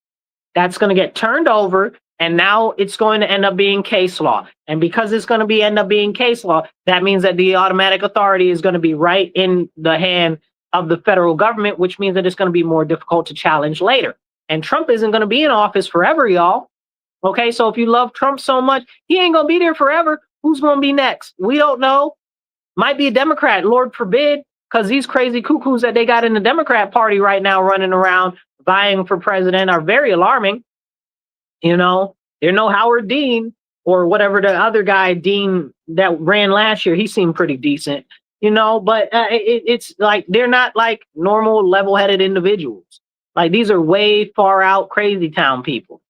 That's going to get turned over, and now it's going to end up being case law. And because it's going to end up being case law, that means that the automatic authority is going to be right in the hand of the federal government, which means that it's going to be more difficult to challenge later. And Trump isn't going to be in office forever, y'all. Okay, so if you love Trump so much, he ain't going to be there forever. Who's going to be next? We don't know. Might be a Democrat, Lord forbid, because these crazy cuckoos that they got in the Democrat Party right now running around vying for president are very alarming. You know, there's no Howard Dean or whatever the other guy, Dean, that ran last year. He seemed pretty decent, you know, but it's like they're not like normal level-headed individuals. Like these are way far out crazy town people.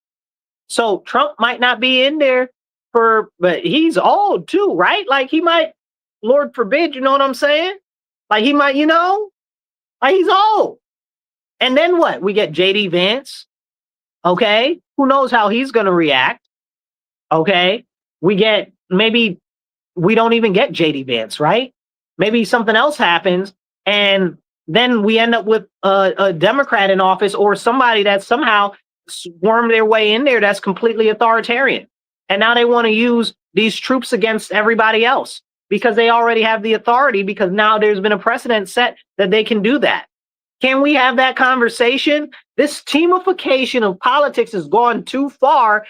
So Trump might not be in there but he's old too, right? Like he might, Lord forbid, you know what I'm saying? Like he might, you know, like he's old. And then what? We get JD Vance. Okay. Who knows how he's going to react? Okay. We get, maybe we don't even get JD Vance, right? Maybe something else happens. And then we end up with a Democrat in office or somebody that somehow swarmed their way in there that's completely authoritarian. And now they want to use these troops against everybody else because they already have the authority, because now there's been a precedent set that they can do that. Can we have that conversation? This teamification of politics has gone too far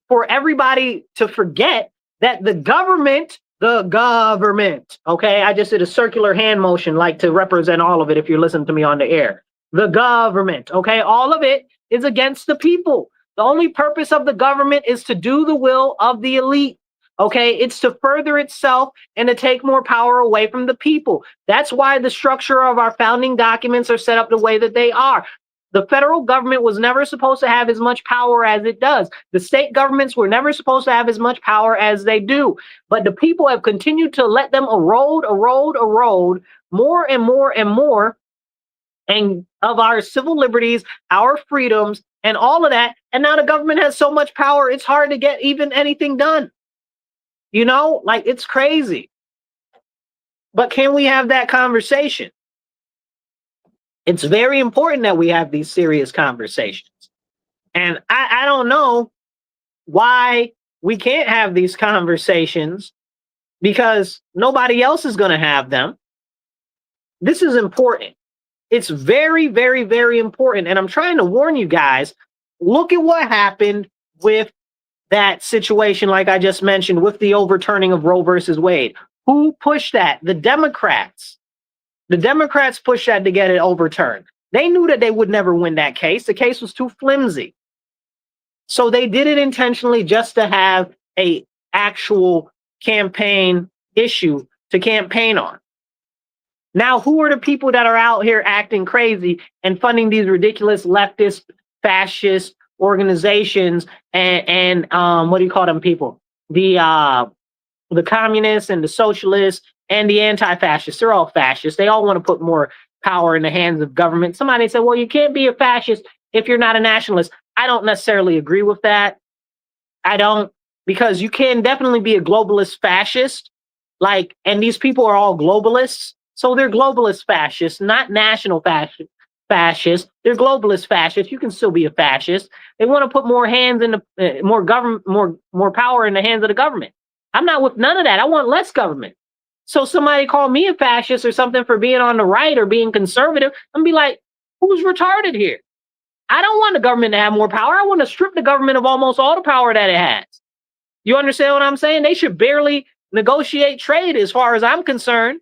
for everybody to forget that the government, okay, I just did a circular hand motion like to represent all of it if you're listening to me on the air. The government, okay, all of it is against the people. The only purpose of the government is to do the will of the elite. Okay, it's to further itself and to take more power away from the people. That's why the structure of our founding documents are set up the way that they are. The federal government was never supposed to have as much power as it does. The state governments were never supposed to have as much power as they do. But the people have continued to let them erode more and more and more and of our civil liberties, our freedoms, and all of that. And now the government has so much power, it's hard to get even anything done. You know, like it's crazy. But can we have that conversation? It's very important that we have these serious conversations. And I don't know why we can't have these conversations, because nobody else is going to have them. This is important. It's very, very, very important. And I'm trying to warn you guys, look at what happened with that situation, like I just mentioned, with the overturning of Roe versus Wade. Who pushed that? The Democrats. The Democrats pushed that to get it overturned. They knew that they would never win that case. The case was too flimsy. So they did it intentionally just to have a actual campaign issue to campaign on. Now, who are the people that are out here acting crazy and funding these ridiculous leftist, fascist organizations and what do you call them people? The communists and the socialists and the anti-fascists. They're all fascists. They all want to put more power in the hands of government. Somebody said, well, you can't be a fascist if you're not a nationalist. I don't necessarily agree with that. I don't, because you can definitely be a globalist fascist. Like, and these people are all globalists. So they're globalist fascists, not national fascists. They're globalist fascists. You can still be a fascist. They want to put more hands in the more government, more power in the hands of the government. I'm not with none of that. I want less government. So somebody call me a fascist or something for being on the right or being conservative, I'm be like, who's retarded here? I don't want the government to have more power. I want to strip the government of almost all the power that it has. You understand what I'm saying? They should barely negotiate trade as far as I'm concerned.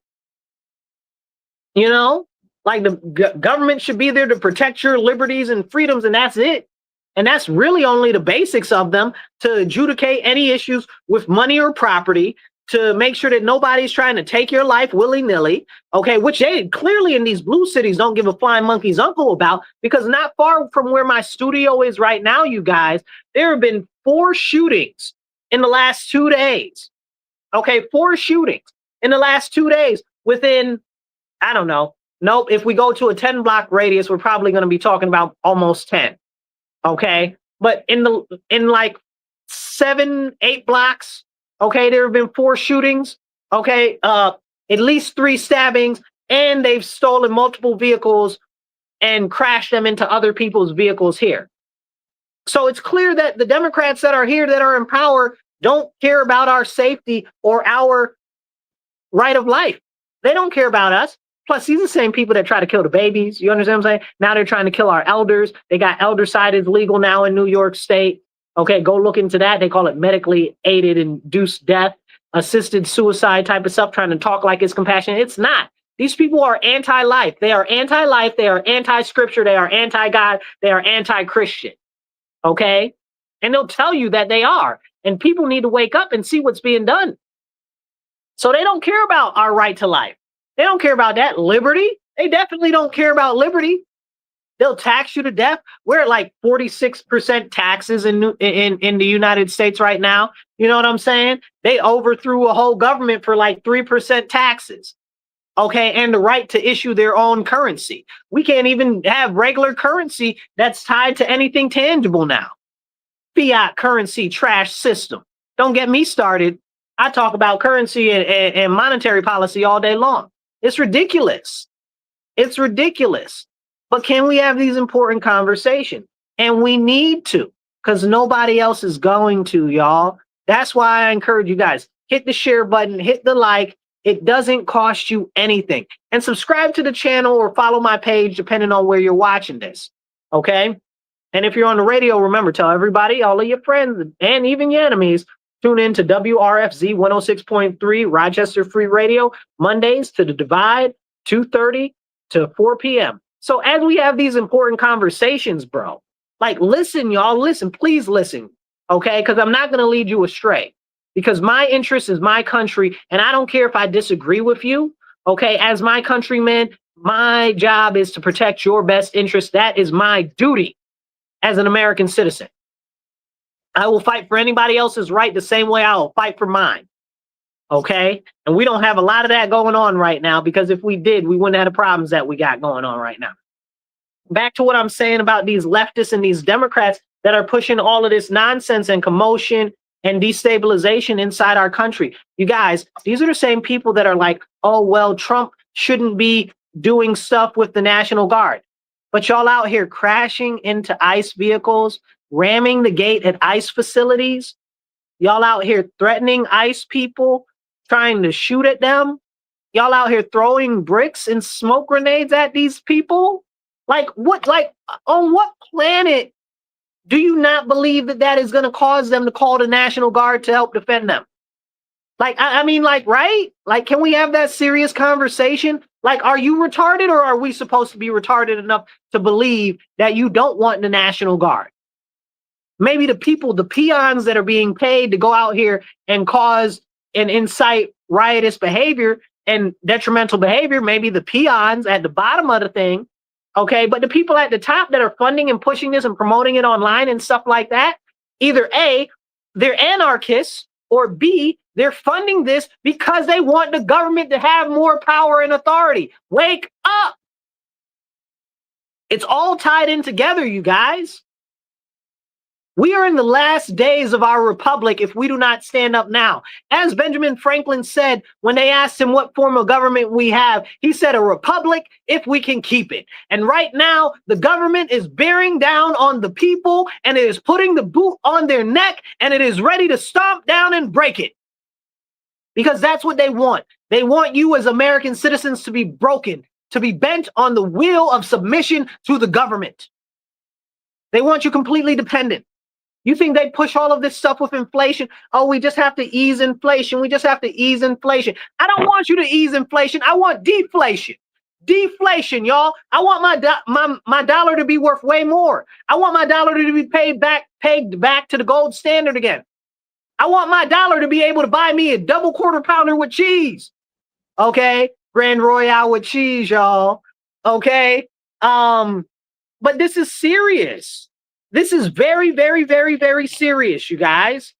You know, like the government should be there to protect your liberties and freedoms, and that's it. And that's really only the basics of them, to adjudicate any issues with money or property, to make sure that nobody's trying to take your life willy-nilly, okay, which they clearly in these blue cities don't give a flying monkey's uncle about, because not far from where my studio is right now, you guys, there have been 4 shootings in the last 2 days. Okay, 4 shootings in the last 2 days within, I don't know. Nope, if we go to a 10-block radius, we're probably going to be talking about almost 10. Okay, but in like 7, 8 blocks, okay, there have been 4 shootings, okay, at least 3 stabbings, and they've stolen multiple vehicles and crashed them into other people's vehicles here. So it's clear that the Democrats that are here, that are in power, don't care about our safety or our right of life. They don't care about us. Plus, these are the same people that try to kill the babies. You understand what I'm saying? Now they're trying to kill our elders. They got eldercide is legal now in New York State. Okay, go look into that. They call it medically aided induced death, assisted suicide type of stuff, trying to talk like it's compassionate. It's not. These people are anti-life. They are anti-life. They are anti-scripture. They are anti-God. They are anti-Christian. Okay? And they'll tell you that they are. And people need to wake up and see what's being done. So they don't care about our right to life. They don't care about that. Liberty? They definitely don't care about liberty. They'll tax you to death. We're at like 46% taxes in the United States right now. You know what I'm saying? They overthrew a whole government for like 3% taxes. Okay, and the right to issue their own currency. We can't even have regular currency that's tied to anything tangible now. Fiat currency trash system. Don't get me started. I talk about currency and monetary policy all day long. It's ridiculous. It's ridiculous. But can we have these important conversations? And we need to, because nobody else is going to, y'all. That's why I encourage you guys, hit the share button, hit the like. It doesn't cost you anything. And subscribe to the channel or follow my page, depending on where you're watching this. Okay? And if you're on the radio, remember, tell everybody, all of your friends, and even your enemies, tune in to WRFZ 106.3 Rochester Free Radio, Mondays to the Divide, 2:30 to 4 p.m. So as we have these important conversations, bro, like, listen, y'all, listen, please listen, okay? Because I'm not going to lead you astray, because my interest is my country, and I don't care if I disagree with you, okay? As my countrymen, my job is to protect your best interest. That is my duty as an American citizen. I will fight for anybody else's right the same way I will fight for mine. Okay? And we don't have a lot of that going on right now, because if we did, we wouldn't have the problems that we got going on right now. Back to what I'm saying about these leftists and these Democrats that are pushing all of this nonsense and commotion and destabilization inside our country. You guys, these are the same people that are like, oh, well, Trump shouldn't be doing stuff with the National Guard. But y'all out here crashing into ICE vehicles, ramming the gate at ICE facilities. Y'all out here threatening ICE people, trying to shoot at them. Y'all out here throwing bricks and smoke grenades at these people. Like, what, like, on what planet do you not believe that that is going to cause them to call the National Guard to help defend them? Like, I mean, like, right? Like, can we have that serious conversation? Like, are you retarded, or are we supposed to be retarded enough to believe that you don't want the National Guard? Maybe the people, the peons that are being paid to go out here and cause and incite riotous behavior and detrimental behavior, maybe the peons at the bottom of the thing, okay? But the people at the top that are funding and pushing this and promoting it online and stuff like that, either A, they're anarchists, or B, they're funding this because they want the government to have more power and authority. Wake up! It's all tied in together, you guys. We are in the last days of our republic if we do not stand up now. As Benjamin Franklin said when they asked him what form of government we have, he said a republic if we can keep it. And right now, the government is bearing down on the people, and it is putting the boot on their neck, and it is ready to stomp down and break it. Because that's what they want. They want you as American citizens to be broken, to be bent on the wheel of submission to the government. They want you completely dependent. You think they push all of this stuff with inflation? Oh, we just have to ease inflation. We just have to ease inflation. I don't want you to ease inflation. I want deflation. Deflation, y'all. I want my dollar to be worth way more. I want my dollar to be paid back to the gold standard again. I want my dollar to be able to buy me a double quarter pounder with cheese. Okay, Grand Royale with cheese, y'all. Okay, but this is serious. This is very, very, very, very serious, you guys.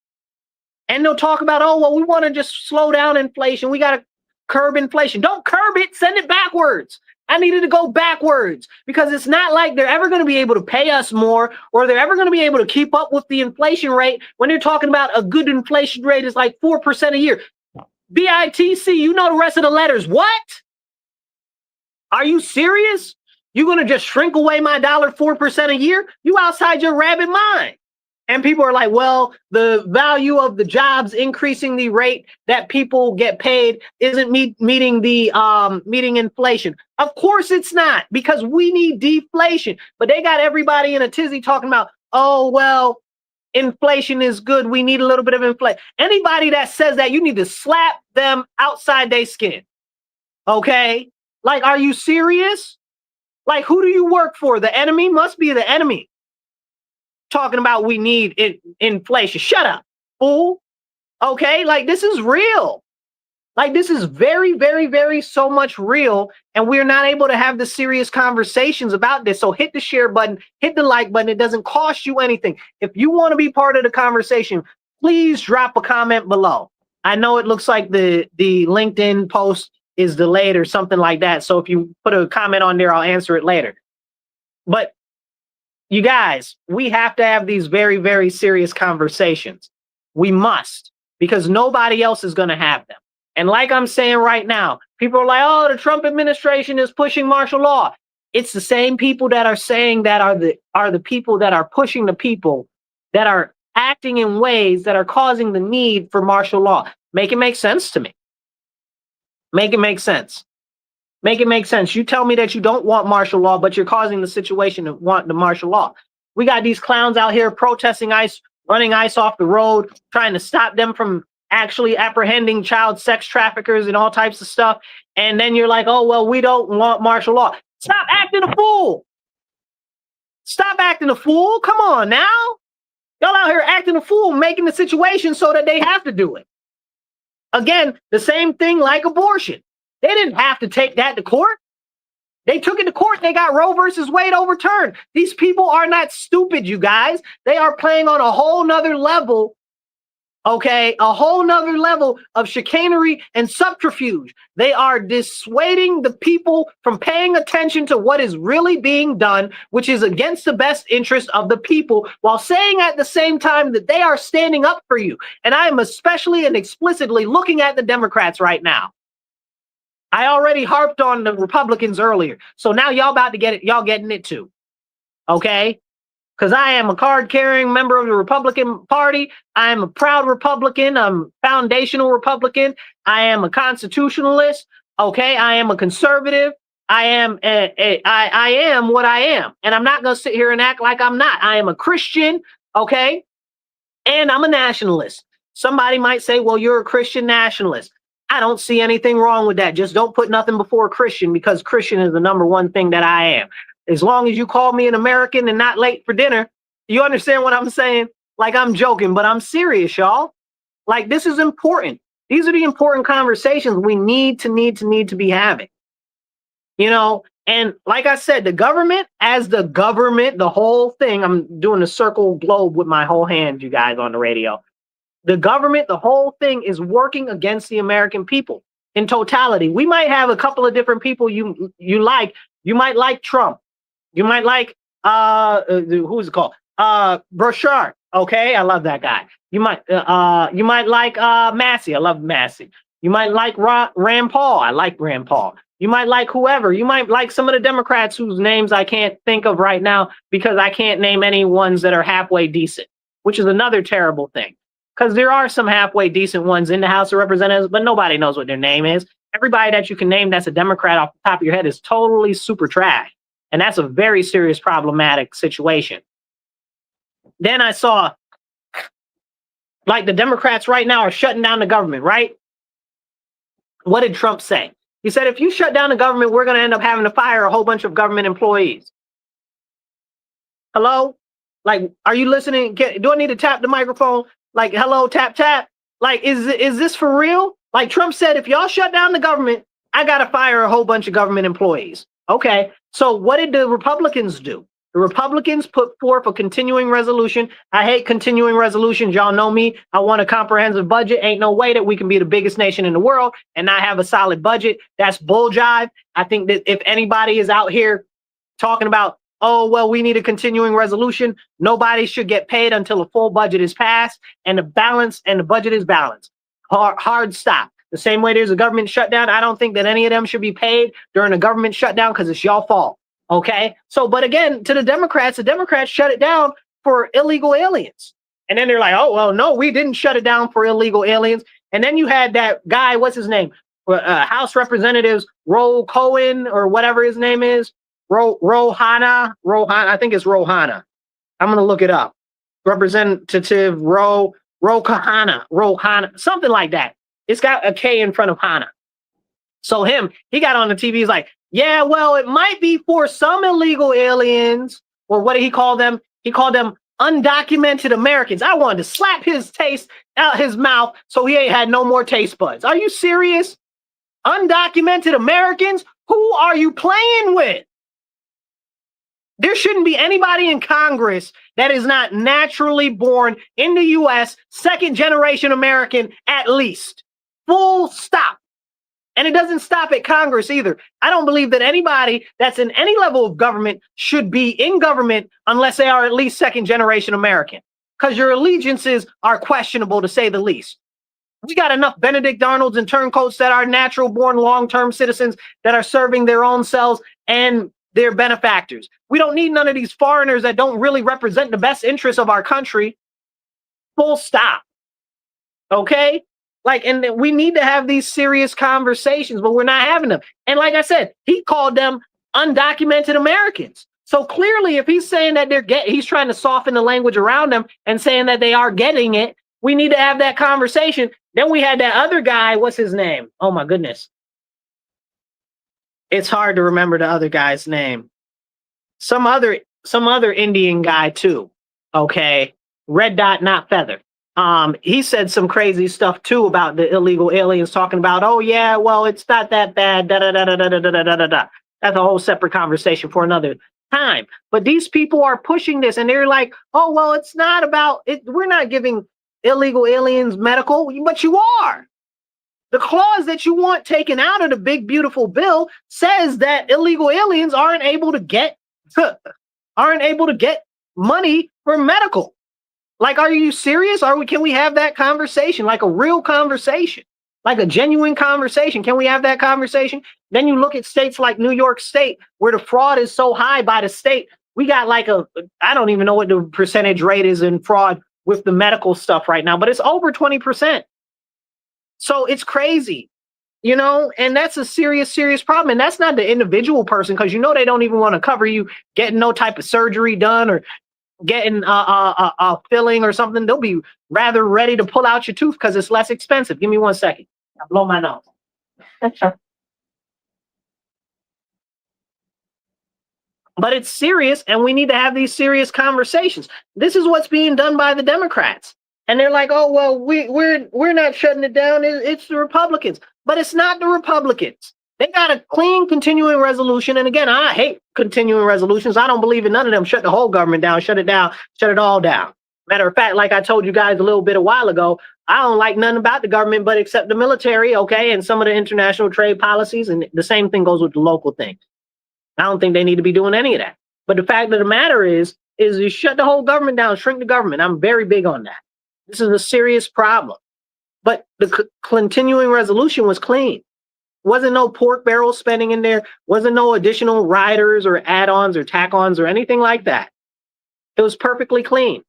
And they'll talk about, oh, well, we want to just slow down inflation. We got to curb inflation. Don't curb it. Send it backwards. I needed to go backwards because it's not like they're ever going to be able to pay us more or they're ever going to be able to keep up with the inflation rate when they're talking about a good inflation rate is like 4% a year. BITC, you know the rest of the letters. What? Are you serious? You're going to just shrink away my dollar 4% a year? You outside your rabbit mind. And people are like, well, the value of the jobs increasing the rate that people get paid isn't meeting inflation. Of course it's not, because we need deflation. But they got everybody in a tizzy talking about, oh, well, inflation is good. We need a little bit of inflation. Anybody that says that, you need to slap them outside their skin. Okay? Like, are you serious? Like, who do you work for? The enemy? Must be the enemy. Talking about we need inflation. Shut up, fool. Okay, like this is real. Like this is very, very, very so much real. And we're not able to have the serious conversations about this. So hit the share button, hit the like button. It doesn't cost you anything. If you want to be part of the conversation, please drop a comment below. I know it looks like the LinkedIn post is delayed or something like that. So if you put a comment on there, I'll answer it later. But you guys, we have to have these very, very serious conversations. We must, because nobody else is going to have them. And like I'm saying right now, people are like, oh, the Trump administration is pushing martial law. It's the same people that are saying that are the people that are pushing the people that are acting in ways that are causing the need for martial law. Make it make sense to me. Make it make sense. Make it make sense. You tell me that you don't want martial law, but you're causing the situation to want the martial law. We got these clowns out here protesting ICE, running ICE off the road, trying to stop them from actually apprehending child sex traffickers and all types of stuff. And then you're like, oh, well, we don't want martial law. Stop acting a fool. Stop acting a fool. Come on now. Y'all out here acting a fool, making the situation so that they have to do it. Again, the same thing like abortion. They didn't have to take that to court. They took it to court. They got Roe versus Wade overturned. These people are not stupid, you guys. They are playing on a whole nother level, okay? A whole nother level of chicanery and subterfuge. They are dissuading the people from paying attention to what is really being done, which is against the best interest of the people, while saying at the same time that they are standing up for you. And I am especially and explicitly looking at the Democrats right now. I already harped on the Republicans earlier. So now y'all about to get it. Y'all getting it too. Okay? Because I am a card-carrying member of the Republican Party. I am a proud Republican. I'm a foundational Republican. I am a constitutionalist. Okay? I am a conservative. I am I am what I am. And I'm not going to sit here and act like I'm not. I am a Christian. Okay? And I'm a nationalist. Somebody might say, well, you're a Christian nationalist. I don't see anything wrong with that. Just don't put nothing before Christian, because Christian is the number one thing that I am. As long as you call me an American and not late for dinner, you understand what I'm saying? Like, I'm joking, but I'm serious, y'all. Like, this is important. These are the important conversations we need to be having. You know, and like I said, the government, as the government, the whole thing, I'm doing a circle globe with my whole hand, you guys, on the radio. The government, the whole thing is working against the American people in totality. We might have a couple of different people you like. You might like Trump. You might like, who's it called? Burchard. Okay, I love that guy. You might like Massey. I love Massey. You might like Rand Paul. I like Rand Paul. You might like whoever. You might like some of the Democrats whose names I can't think of right now because I can't name any ones that are halfway decent, which is another terrible thing. Because there are some halfway decent ones in the House of Representatives, but nobody knows what their name is. Everybody that you can name that's a Democrat off the top of your head is totally super trash. And that's a very serious problematic situation. Then I saw, like, the Democrats right now are shutting down the government, right? What did Trump say? He said, if you shut down the government, we're going to end up having to fire a whole bunch of government employees. Hello? Like, are you listening? Do I need to tap the microphone? Like, hello, tap, tap. Like, is this for real? Like Trump said, if y'all shut down the government, I got to fire a whole bunch of government employees. Okay. So what did the Republicans do? The Republicans put forth a continuing resolution. I hate continuing resolutions. Y'all know me. I want a comprehensive budget. Ain't no way that we can be the biggest nation in the world and not have a solid budget. That's bull jive. I think that if anybody is out here talking about, oh, well, we need a continuing resolution, nobody should get paid until a full budget is passed and the budget is balanced. Hard stop. The same way there's a government shutdown, I don't think that any of them should be paid during a government shutdown because it's y'all fault. Okay. So, but again, to the Democrats shut it down for illegal aliens. And then they're like, oh, well, no, we didn't shut it down for illegal aliens. And then you had that guy, what's his name? House Representatives Ro Cohen or whatever his name is. Rohana, I think it's Rohana. I'm going to look it up. Representative Rohana, something like that. It's got a K in front of Hana. So he got on the TV. He's like, yeah, well, it might be for some illegal aliens, or what did he call them? He called them undocumented Americans. I wanted to slap his taste out his mouth so he ain't had no more taste buds. Are you serious? Undocumented Americans? Who are you playing with? There shouldn't be anybody in Congress that is not naturally born in the U.S., second generation American at least. Full stop. And it doesn't stop at Congress either. I don't believe that anybody that's in any level of government should be in government unless they are at least second generation American, because your allegiances are questionable to say the least. We got enough Benedict Arnolds and turncoats that are natural born long-term citizens that are serving their own selves and their benefactors. We don't need none of these foreigners that don't really represent the best interests of our country. Full stop. Okay? Like, and we need to have these serious conversations, but we're not having them. And like I said, he called them undocumented Americans. So clearly, if he's saying that he's trying to soften the language around them and saying that they are getting it, we need to have that conversation. Then we had that other guy. What's his name? Oh my goodness. It's hard to remember the other guy's name. Some other Indian guy too. Okay. Red dot, not feather. He said some crazy stuff too about the illegal aliens, talking about, oh yeah, well, it's not that bad. Da, da, da, da, da, da, da, da, da. That's a whole separate conversation for another time. But these people are pushing this and they're like, oh, well, it's not about it. We're not giving illegal aliens medical, but you are. The clause that you want taken out of the big, beautiful bill says that illegal aliens aren't able to get money for medical. Like, are you serious? Can we have that conversation? Like a real conversation, like a genuine conversation. Can we have that conversation? Then you look at states like New York State, where the fraud is so high by the state. We got like I don't even know what the percentage rate is in fraud with the medical stuff right now, but it's over 20%. So it's crazy, and that's a serious, serious problem. And that's not the individual person, because they don't even want to cover you getting no type of surgery done or getting a filling or something. They'll be rather ready to pull out your tooth because it's less expensive. Give me 1 second. I'll blow my nose. But it's serious, and we need to have these serious conversations. This is what's being done by the Democrats. And they're like, oh, well, we're not shutting it down. It's the Republicans. But it's not the Republicans. They got a clean continuing resolution. And again, I hate continuing resolutions. I don't believe in none of them. Shut the whole government down, shut it down, shut it all down. Matter of fact, like I told you guys a while ago, I don't like nothing about the government, but except the military, okay, and some of the international trade policies. And the same thing goes with the local thing. I don't think they need to be doing any of that. But the fact of the matter is you shut the whole government down, shrink the government. I'm very big on that. This is a serious problem. But the continuing resolution was clean. Wasn't no pork barrel spending in there. Wasn't no additional riders or add-ons or tack-ons or anything like that. It was perfectly clean.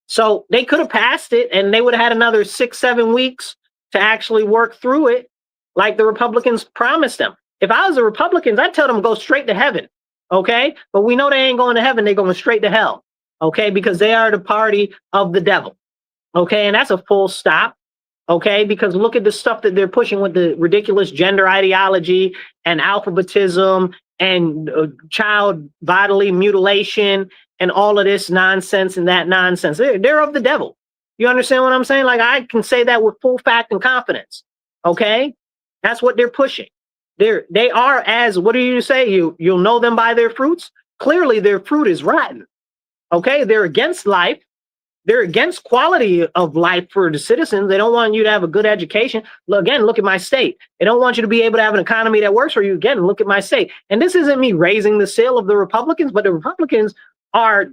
So they could have passed it and they would have had another 6-7 weeks to actually work through it like the Republicans promised them. If I was the Republicans, I'd tell them go straight to heaven. Okay. But we know they ain't going to heaven. They're going straight to hell. Okay. Because they are the party of the devil. Okay. And that's a full stop. Okay. Because look at the stuff that they're pushing with the ridiculous gender ideology and alphabetism and child bodily mutilation and all of this nonsense and that nonsense. They're of the devil. You understand what I'm saying? Like, I can say that with full fact and confidence. Okay, that's what they're pushing. They are, as what do you say? You'll know them by their fruits. Clearly, their fruit is rotten. Okay, they're against life. They're against quality of life for the citizens. They don't want you to have a good education. Again, look at my state. They don't want you to be able to have an economy that works for you. Again, look at my state. And this isn't me raising the sail of the Republicans, but the Republicans are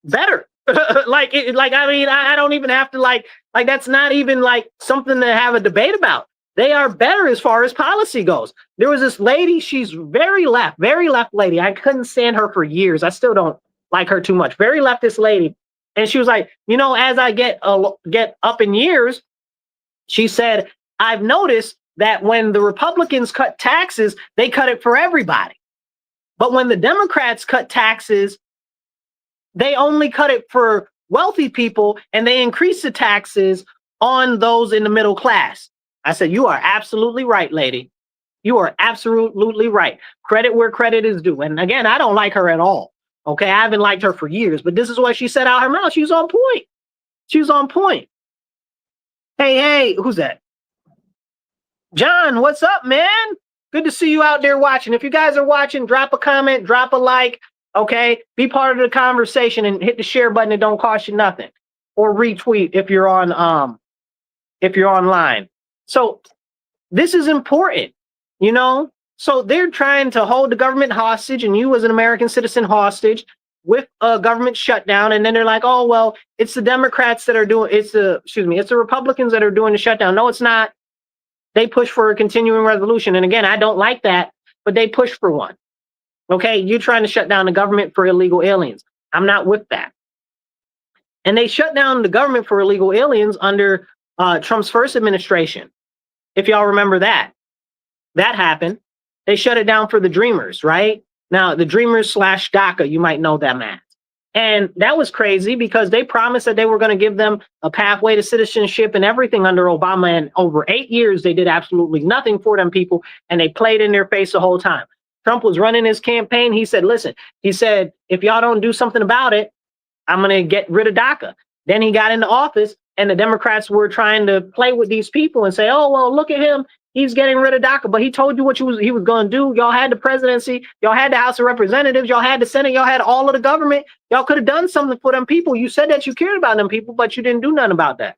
better. I mean, I don't even have to like that's not even like something to have a debate about. They are better as far as policy goes. There was this lady, she's very left lady. I couldn't stand her for years. I still don't like her too much. Very leftist lady. And she was like, you know, as I get up in years, she said, I've noticed that when the Republicans cut taxes, they cut it for everybody. But when the Democrats cut taxes, they only cut it for wealthy people, and they increase the taxes on those in the middle class. I said, you are absolutely right, lady. You are absolutely right. Credit where credit is due. And again, I don't like her at all. Okay, I haven't liked her for years, but this is what she said out her mouth. She was on point. She was on point. Hey, who's that? John, what's up, man? Good to see you out there watching. If you guys are watching, drop a comment, drop a like. Okay, be part of the conversation and hit the share button. It don't cost you nothing. Or retweet if you're on if you're online. So this is important, you know. So they're trying to hold the government hostage and you as an American citizen hostage with a government shutdown. And then they're like, oh, well, it's the Democrats that are doing it's the Republicans that are doing the shutdown. No, it's not. They push for a continuing resolution. And again, I don't like that, but they push for one. Okay, you're trying to shut down the government for illegal aliens. I'm not with that. And they shut down the government for illegal aliens under Trump's first administration. If y'all remember that happened. They shut it down for the Dreamers, right? Now, the Dreamers / DACA, you might know them as. And that was crazy because they promised that they were going to give them a pathway to citizenship and everything under Obama. And over 8 years, they did absolutely nothing for them people. And they played in their face the whole time. Trump was running his campaign. He said, listen, he said, if y'all don't do something about it, I'm going to get rid of DACA. Then he got into office and the Democrats were trying to play with these people and say, oh, well, look at him. He's getting rid of DACA, but he told you what he was going to do. Y'all had the presidency. Y'all had the House of Representatives. Y'all had the Senate. Y'all had all of the government. Y'all could have done something for them people. You said that you cared about them people, but you didn't do nothing about that.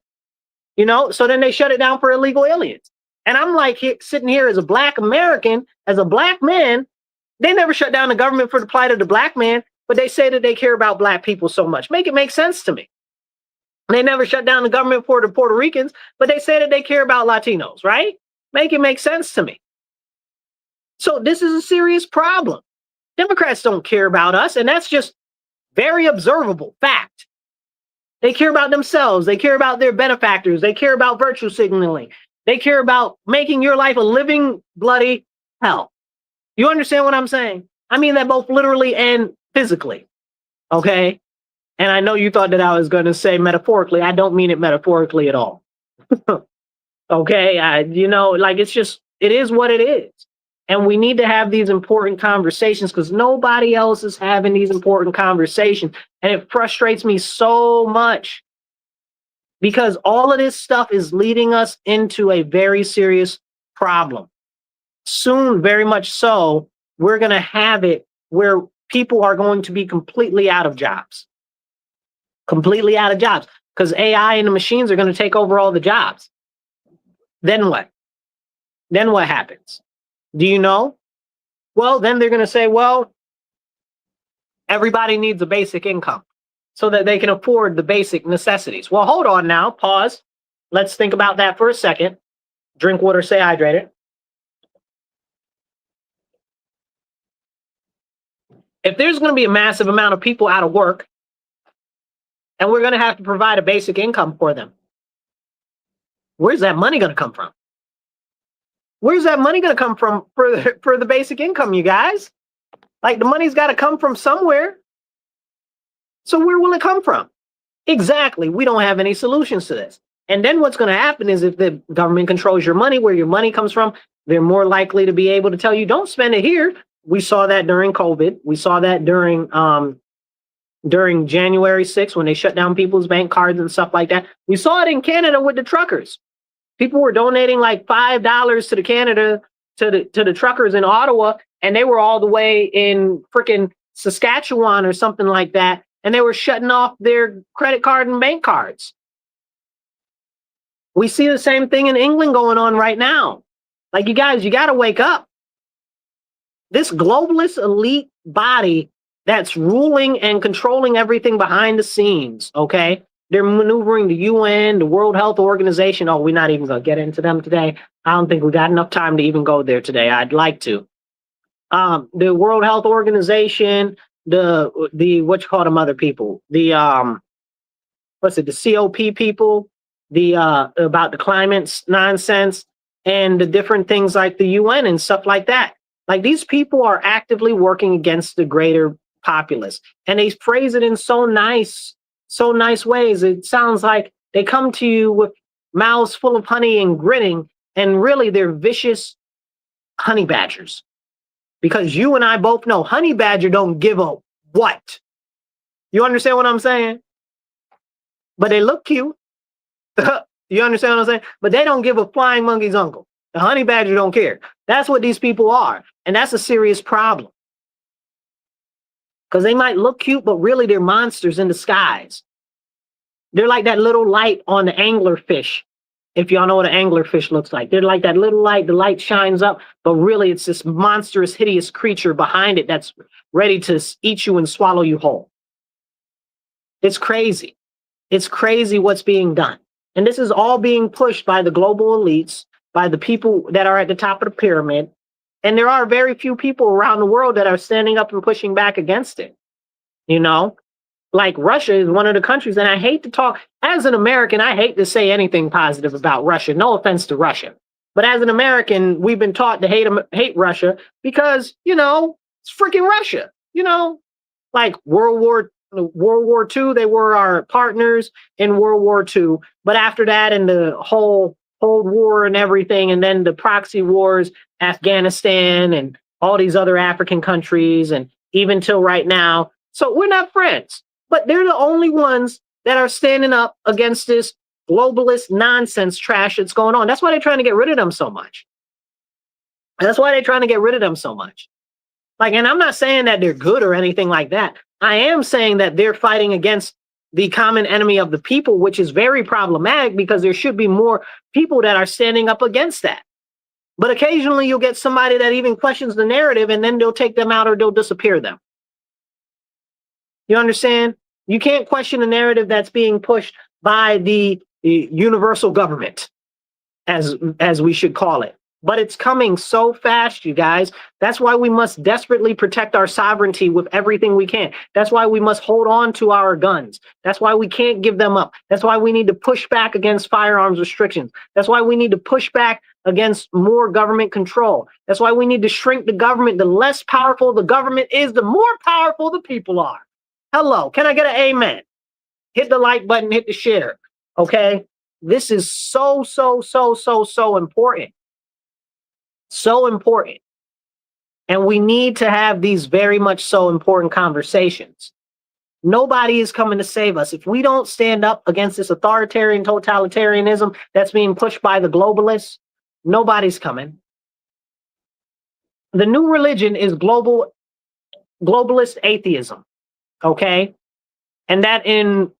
You know, so then they shut it down for illegal aliens. And I'm like sitting here as a Black American, as a Black man. They never shut down the government for the plight of the Black man, but they say that they care about Black people so much. Make it make sense to me. They never shut down the government for the Puerto Ricans, but they say that they care about Latinos, right? Make it make sense to me. So this is a serious problem. Democrats don't care about us, and that's just very observable fact. They care about themselves. They care about their benefactors. They care about virtue signaling. They care about making your life a living, bloody hell. You understand what I'm saying? I mean that both literally and physically, okay? And I know you thought that I was going to say metaphorically. I don't mean it metaphorically at all. Okay, you know, like it is what it is. And we need to have these important conversations because nobody else is having these important conversations. And it frustrates me so much because all of this stuff is leading us into a very serious problem. Soon, very much so, we're going to have it where people are going to be completely out of jobs. Completely out of jobs because AI and the machines are going to take over all the jobs. Then what? Then what happens? Do you know? Well, then they're going to say, well, everybody needs a basic income so that they can afford the basic necessities. Well, hold on now. Pause. Let's think about that for a second. Drink water, stay hydrated. If there's going to be a massive amount of people out of work and we're going to have to provide a basic income for them, where's that money going to come from? Where's that money going to come from for the basic income, you guys? Like the money's got to come from somewhere. So where will it come from? Exactly. We don't have any solutions to this. And then what's going to happen is if the government controls your money, where your money comes from, they're more likely to be able to tell you, don't spend it here. We saw that during COVID. We saw that during during January 6th when they shut down people's bank cards and stuff like that. We saw it in Canada with the truckers. People were donating like $5 to the Canada to the truckers in Ottawa, and they were all the way in freaking Saskatchewan or something like that, and they were shutting off their credit card and bank cards. We see the same thing in England going on right now. Like, you guys, you got to wake up. This globalist elite body that's ruling and controlling everything behind the scenes, okay? They're maneuvering the UN, the World Health Organization. Oh, we're not even going to get into them today. I don't think we got enough time to even go there today. I'd like to. The World Health Organization, the what you call them other people, the the COP people, the about the climate nonsense, and the different things like the UN and stuff like that. Like, these people are actively working against the greater populace, and they phrase it in so nice ways. It sounds like they come to you with mouths full of honey and grinning, and really they're vicious honey badgers. Because you and I both know honey badger don't give a what. You understand what I'm saying? But they look cute. You understand what I'm saying? But they don't give a flying monkey's uncle. The honey badger don't care. That's what these people are. And that's a serious problem. Because they might look cute, but really they're monsters in disguise. They're like that little light on the anglerfish. If y'all know what an anglerfish looks like. They're like that little light. The light shines up, but really it's this monstrous, hideous creature behind it that's ready to eat you and swallow you whole. It's crazy. It's crazy what's being done. And this is all being pushed by the global elites, by the people that are at the top of the pyramid. And there are very few people around the world that are standing up and pushing back against it. You know, like Russia is one of the countries, and I hate to talk, as an American, I hate to say anything positive about Russia. No offense to Russia. But as an American, we've been taught to hate Russia because, you know, it's freaking Russia. You know, like World War II, they were our partners in World War II. But after that, and the whole Cold War and everything, and then the proxy wars, Afghanistan and all these other African countries, and even till right now. So we're not friends, but they're the only ones that are standing up against this globalist nonsense trash that's going on. That's why they're trying to get rid of them so much. That's why they're trying to get rid of them so much. Like, and I'm not saying that they're good or anything like that. I am saying that they're fighting against the common enemy of the people, which is very problematic because there should be more people that are standing up against that. But occasionally you'll get somebody that even questions the narrative, and then they'll take them out or they'll disappear them. You understand? You can't question the narrative that's being pushed by the universal government, as we should call it. But it's coming so fast, you guys. That's why we must desperately protect our sovereignty with everything we can. That's why we must hold on to our guns. That's why we can't give them up. That's why we need to push back against firearms restrictions. That's why we need to push back against more government control. That's why we need to shrink the government. The less powerful the government is, the more powerful the people are. Hello, can I get an amen? Hit the like button, hit the share, okay? This is so important. So important. And we need to have these very much so important conversations. Nobody is coming to save us. If we don't stand up against this authoritarian totalitarianism that's being pushed by the globalists, nobody's coming. The new religion is globalist atheism, okay? And that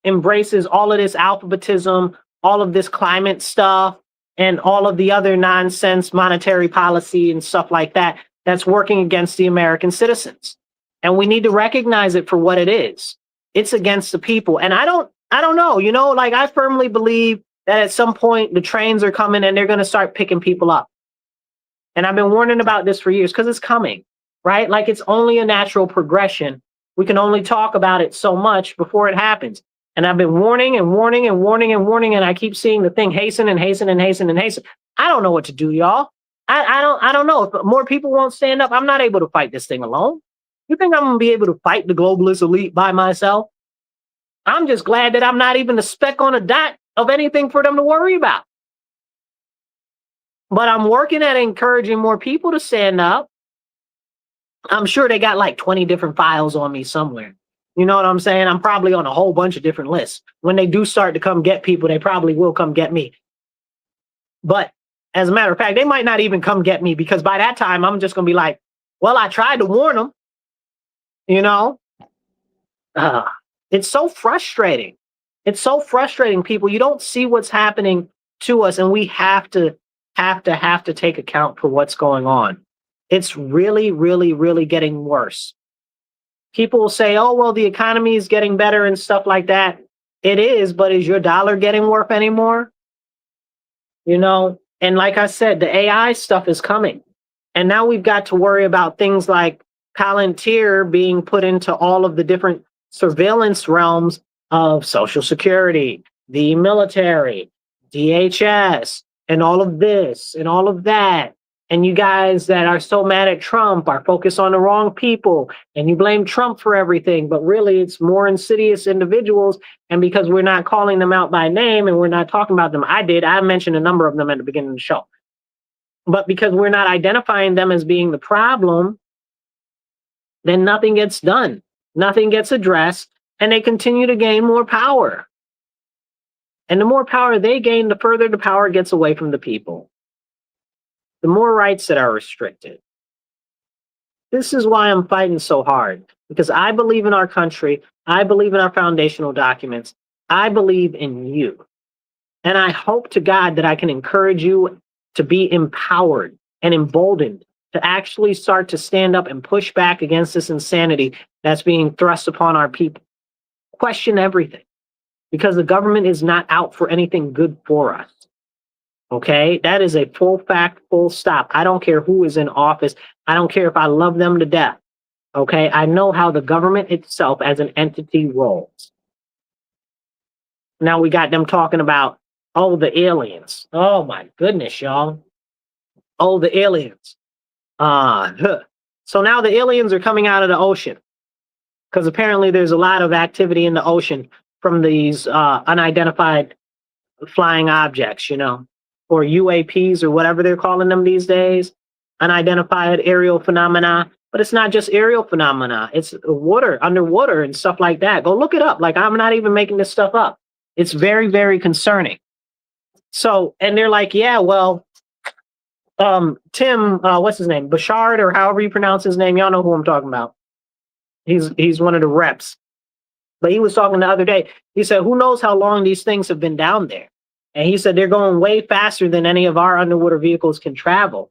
embraces all of this alphabetism, all of this climate stuff, and all of the other nonsense monetary policy and stuff like that that's working against the American citizens. And we need to recognize it for what it is. It's against the people. And I don't know, you know, like, I firmly believe that at some point the trains are coming and they're going to start picking people up. And I've been warning about this for years because it's coming, right? Like, it's only a natural progression. We can only talk about it so much before it happens. And I've been warning and warning and warning and warning, and I keep seeing the thing hasten and hasten and hasten and hasten. I don't know what to do, y'all. I don't know. If more people won't stand up, I'm not able to fight this thing alone. You think I'm going to be able to fight the globalist elite by myself? I'm just glad that I'm not even a speck on a dot of anything for them to worry about. But I'm working at encouraging more people to stand up. I'm sure they got like 20 different files on me somewhere. You know what I'm saying? I'm probably on a whole bunch of different lists. When they do start to come get people, they probably will come get me. But as a matter of fact, they might not even come get me, because by that time, I'm just going to be like, well, I tried to warn them, you know? Uh, it's so frustrating. It's so frustrating, people. You don't see what's happening to us, and we have to take account for what's going on. It's really, really, really getting worse. People will say, oh, well, the economy is getting better and stuff like that. It is, but is your dollar getting worth anymore? You know, and like I said, the AI stuff is coming. And now we've got to worry about things like Palantir being put into all of the different surveillance realms of Social Security, the military, DHS, and all of this and all of that. And you guys that are so mad at Trump are focused on the wrong people, and you blame Trump for everything. But really, it's more insidious individuals. And because we're not calling them out by name and we're not talking about them, I mentioned a number of them at the beginning of the show. But because we're not identifying them as being the problem, then nothing gets done. Nothing gets addressed, and they continue to gain more power. And the more power they gain, the further the power gets away from the people. The more rights that are restricted. This is why I'm fighting so hard, because I believe in our country. I believe in our foundational documents. I believe in you. And I hope to God that I can encourage you to be empowered and emboldened to actually start to stand up and push back against this insanity that's being thrust upon our people. Question everything, because the government is not out for anything good for us. Okay, that is a full fact, full stop. I don't care who is in office. I don't care if I love them to death. Okay, I know how the government itself as an entity rolls. Now we got them talking about, oh, the aliens. Oh my goodness, y'all. Oh, the aliens. So now the aliens are coming out of the ocean, because apparently there's a lot of activity in the ocean from these unidentified flying objects, you know, or UAPs, or whatever they're calling them these days, unidentified aerial phenomena. But it's not just aerial phenomena. It's water, underwater and stuff like that. Go look it up. Like, I'm not even making this stuff up. It's very, very concerning. So, and they're like, yeah, well, Tim, what's his name? Bashard, or however you pronounce his name. Y'all know who I'm talking about. He's one of the reps. But he was talking the other day. He said, who knows how long these things have been down there? And he said, they're going way faster than any of our underwater vehicles can travel.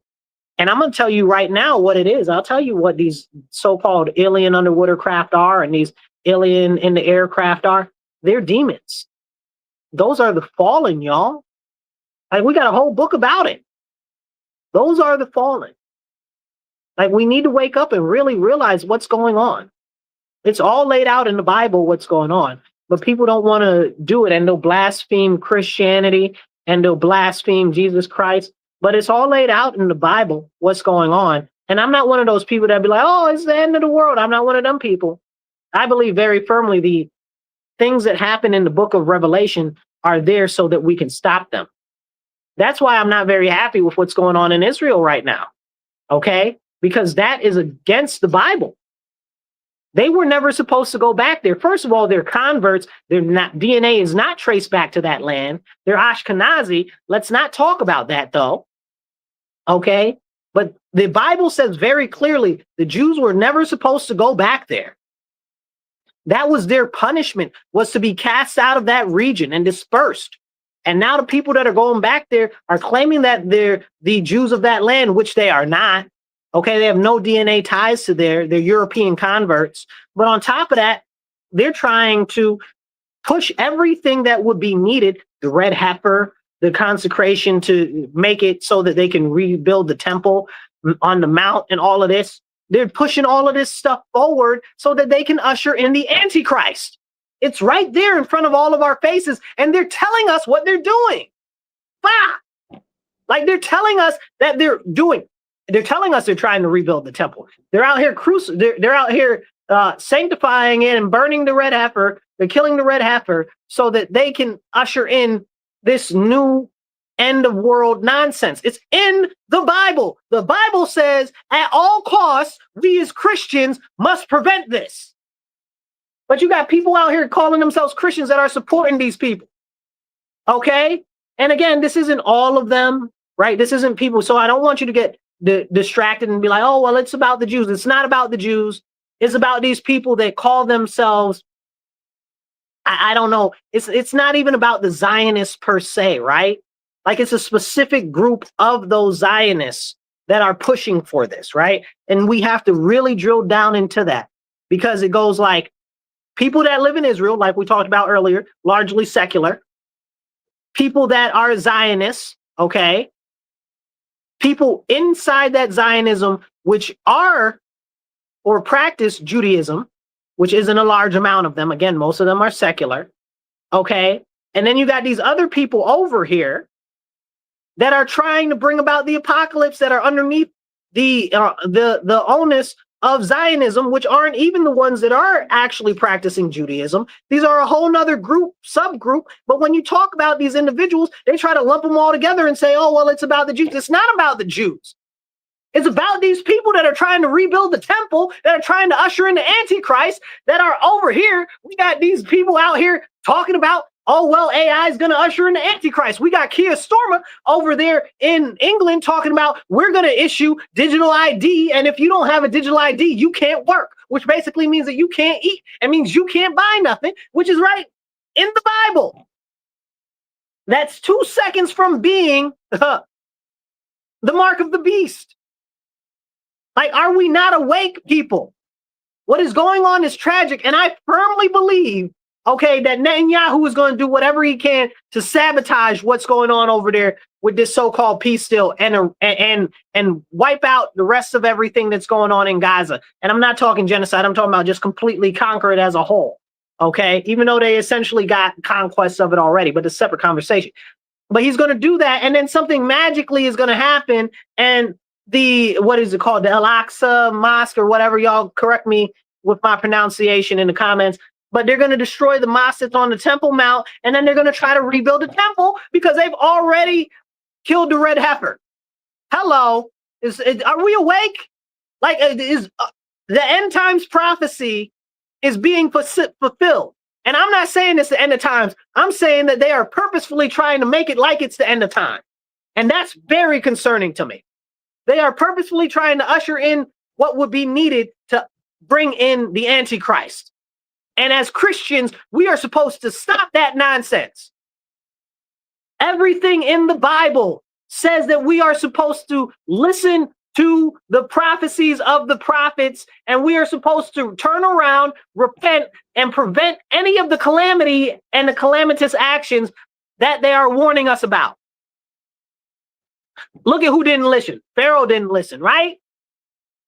And I'm going to tell you right now what it is. I'll tell you what these so-called alien underwater craft are, and these alien in the aircraft are. They're demons. Those are the fallen, y'all. Like, we got a whole book about it. Those are the fallen. Like, we need to wake up and really realize what's going on. It's all laid out in the Bible, what's going on. But people don't want to do it, and they'll blaspheme Christianity, and they'll blaspheme Jesus Christ. But it's all laid out in the Bible, what's going on. And I'm not one of those people that be like, oh, it's the end of the world. I'm not one of them people. I believe very firmly the things that happen in the book of Revelation are there so that we can stop them. That's why I'm not very happy with what's going on in Israel right now. Okay? Because that is against the Bible. They were never supposed to go back there. First of all, they're converts. They're not, DNA is not traced back to that land. They're Ashkenazi. Let's not talk about that, though. Okay? But the Bible says very clearly the Jews were never supposed to go back there. That was their punishment, was to be cast out of that region and dispersed. And now the people that are going back there are claiming that they're the Jews of that land, which they are not. Okay, they have no DNA ties to they're European converts. But on top of that, they're trying to push everything that would be needed, the red heifer, the consecration to make it so that they can rebuild the temple on the mount and all of this. They're pushing all of this stuff forward so that they can usher in the Antichrist. It's right there in front of all of our faces, and they're telling us what they're doing. Bah! Like, they're telling us that they're doing. They're telling us they're trying to rebuild the temple. They're out here they're out here sanctifying it and burning the red heifer. They're killing the red heifer so that they can usher in this new end of world nonsense. It's in the Bible. The Bible says at all costs, we as Christians must prevent this. But you got people out here calling themselves Christians that are supporting these people. Okay? And again, this isn't all of them, right? This isn't people. So I don't want you to get distracted and be like, oh, well, it's about the Jews. It's not about the Jews. It's about these people that call themselves, I don't know. It's not even about the Zionists per se, right? Like it's a specific group of those Zionists that are pushing for this, right? And we have to really drill down into that, because it goes like people that live in Israel, like we talked about earlier, largely secular, people that are Zionists, okay? People inside that Zionism, which are or practice Judaism, which isn't a large amount of them. Again, most of them are secular, okay? And then you got these other people over here that are trying to bring about the apocalypse, that are underneath the onus of Zionism, which aren't even the ones that are actually practicing Judaism. These are a whole nother group, subgroup. But when you talk about these individuals, they try to lump them all together and say, oh, well, it's about the Jews. It's not about the Jews. It's about these people that are trying to rebuild the temple, that are trying to usher in the Antichrist, that are over here. We got these people out here talking about, oh, well, AI is going to usher in the Antichrist. We got Keir Starmer over there in England talking about, we're going to issue digital ID. And if you don't have a digital ID, you can't work, which basically means that you can't eat. It means you can't buy nothing, which is right in the Bible. That's 2 seconds from being the mark of the beast. Like, are we not awake, people? What is going on is tragic. And I firmly believe, okay, that Netanyahu is going to do whatever he can to sabotage what's going on over there with this so-called peace deal and wipe out the rest of everything that's going on in Gaza. And I'm not talking genocide. I'm talking about just completely conquer it as a whole. Okay, even though they essentially got conquests of it already, but it's a separate conversation. But he's going to do that, and then something magically is going to happen, and what is it called? The Al-Aqsa Mosque or whatever. Y'all correct me with my pronunciation in the comments. But they're going to destroy the mosque that's on the Temple Mount, and then they're going to try to rebuild the temple because they've already killed the red heifer. Hello, are we awake? Like, the end times prophecy is being fulfilled. And I'm not saying it's the end of times. I'm saying that they are purposefully trying to make it like it's the end of time. And that's very concerning to me. They are purposefully trying to usher in what would be needed to bring in the Antichrist. And as Christians, we are supposed to stop that nonsense. Everything in the Bible says that we are supposed to listen to the prophecies of the prophets, and we are supposed to turn around, repent, and prevent any of the calamity and the calamitous actions that they are warning us about. Look at who didn't listen. Pharaoh didn't listen, right?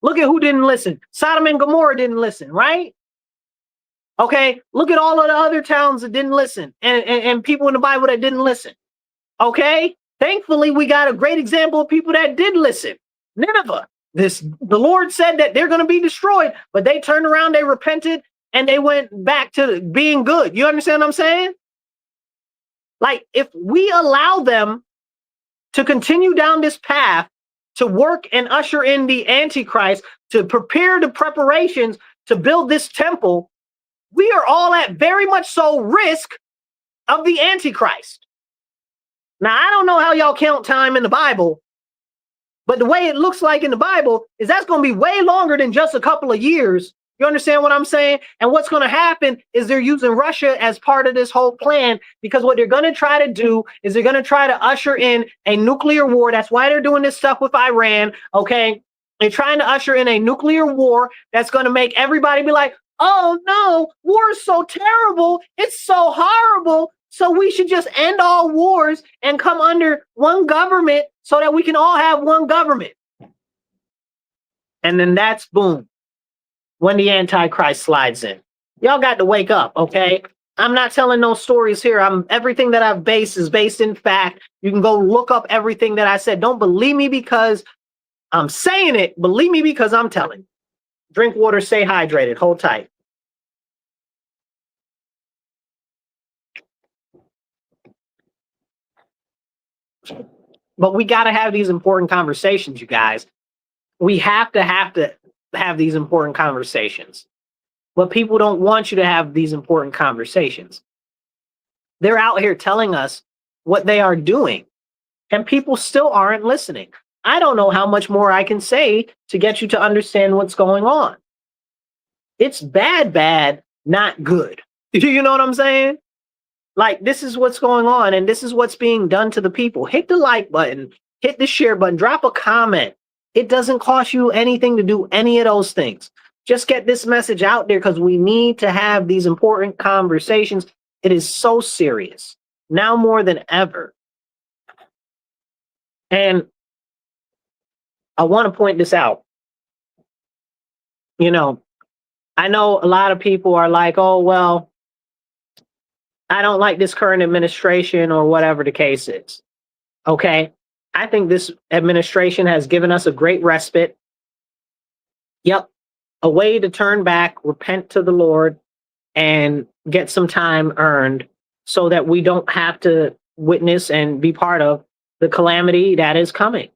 Look at who didn't listen. Sodom and Gomorrah didn't listen, right? Okay, look at all of the other towns that didn't listen, and people in the Bible that didn't listen. Okay, thankfully, we got a great example of people that did listen. Nineveh, the Lord said that they're going to be destroyed, but they turned around, they repented, and they went back to being good. You understand what I'm saying? Like, if we allow them to continue down this path, to work and usher in the Antichrist, to prepare the preparations to build this temple, we are all at very much so risk of the Antichrist. Now, I don't know how y'all count time in the Bible, but the way it looks like in the Bible is that's going to be way longer than just a couple of years. You understand what I'm saying? And what's going to happen is they're using Russia as part of this whole plan, because what they're going to try to do is they're going to try to usher in a nuclear war. That's why they're doing this stuff with Iran. Okay. They're trying to usher in a nuclear war that's going to make everybody be like, oh no, war is so terrible. It's so horrible. So we should just end all wars and come under one government so that we can all have one government. And then that's boom, when the Antichrist slides in. Y'all got to wake up, okay? I'm not telling no stories here. Everything that I've based is based in fact. You can go look up everything that I said. Don't believe me because I'm saying it. Believe me because I'm telling you. Drink water, stay hydrated, hold tight. But we got to have these important conversations, you guys. We have to have these important conversations. But people don't want you to have these important conversations. They're out here telling us what they are doing, and people still aren't listening. I don't know how much more I can say to get you to understand what's going on. It's bad, not good. You know what I'm saying? Like, this is what's going on, and this is what's being done to the people. Hit the like button, hit the share button, drop a comment. It doesn't cost you anything to do any of those things. Just get this message out there, because we need to have these important conversations. It is so serious now more than ever. And I want to point this out. You know, I know a lot of people are like, oh, well, I don't like this current administration, or whatever the case is. Okay. I think this administration has given us a great respite. Yep. A way to turn back, repent to the Lord, and get some time earned, so that we don't have to witness and be part of the calamity that is coming.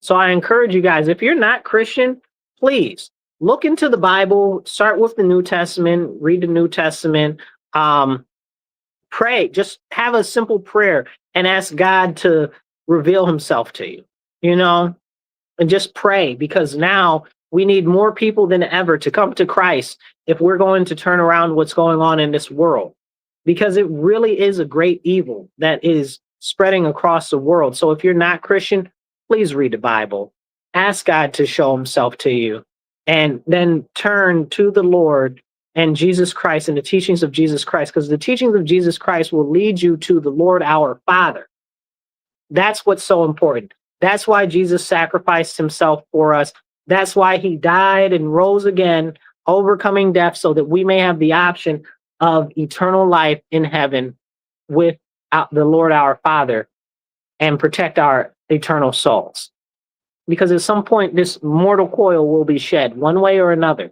So I encourage you guys, if you're not Christian, please look into the Bible, start with the New Testament, read the New Testament, pray, just have a simple prayer and ask God to reveal himself to you, and just pray, because now we need more people than ever to come to Christ if we're going to turn around what's going on in this world, because it really is a great evil that is spreading across the world. So if you're not Christian, please read the Bible, ask God to show himself to you, and then turn to the Lord and Jesus Christ and the teachings of Jesus Christ, because the teachings of Jesus Christ will lead you to the Lord our Father. That's what's so important. That's why Jesus sacrificed himself for us. That's why he died and rose again, overcoming death, so that we may have the option of eternal life in heaven with the Lord our Father, and protect our eternal souls. Because at some point, this mortal coil will be shed one way or another.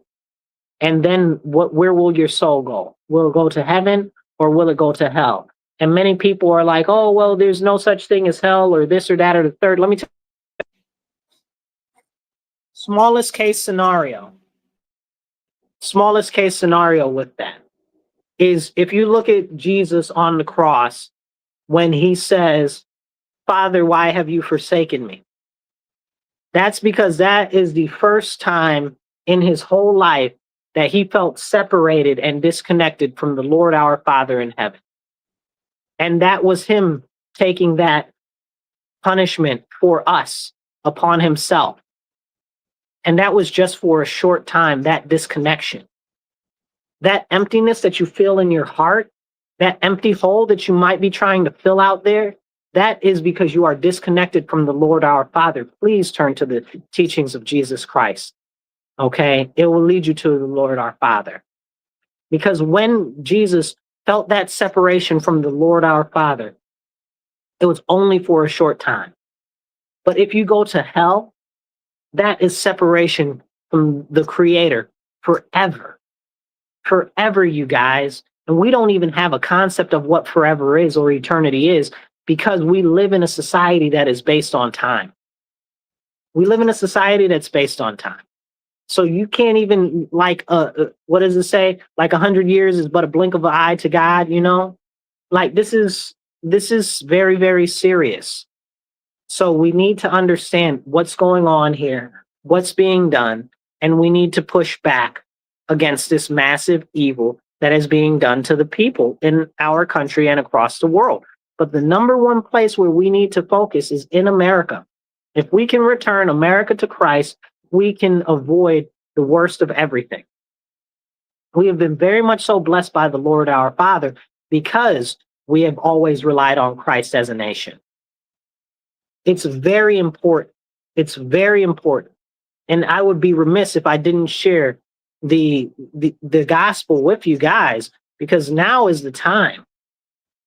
And then where will your soul go? Will it go to heaven, or will it go to hell? And many people are like, oh, well, there's no such thing as hell, or this or that or the third. Let me tell you, smallest case scenario with that is, if you look at Jesus on the cross, when he says, Father, why have you forsaken me? That's because that is the first time in his whole life that he felt separated and disconnected from the Lord our Father in heaven. And that was him taking that punishment for us upon himself. And that was just for a short time, that disconnection. That emptiness that you feel in your heart, that empty hole that you might be trying to fill out there, that is because you are disconnected from the Lord our Father. Please turn to the teachings of Jesus Christ. Okay? It will lead you to the Lord our Father. Because when Jesus felt that separation from the Lord our Father, it was only for a short time. But if you go to hell, that is separation from the Creator forever. Forever, you guys. And we don't even have a concept of what forever is or eternity is, because we live in a society that is based on time. We live in a society that's based on time. So you can't even, like, what does it say? Like 100 years is but a blink of an eye to God, Like, this is very, very serious. So we need to understand what's going on here, what's being done, and we need to push back against this massive evil that is being done to the people in our country and across the world. But the number one place where we need to focus is in America. If we can return America to Christ, we can avoid the worst of everything. We have been very much so blessed by the Lord our Father, because we have always relied on Christ as a nation. It's very important. It's very important. And I would be remiss if I didn't share the gospel with you guys, because now is the time.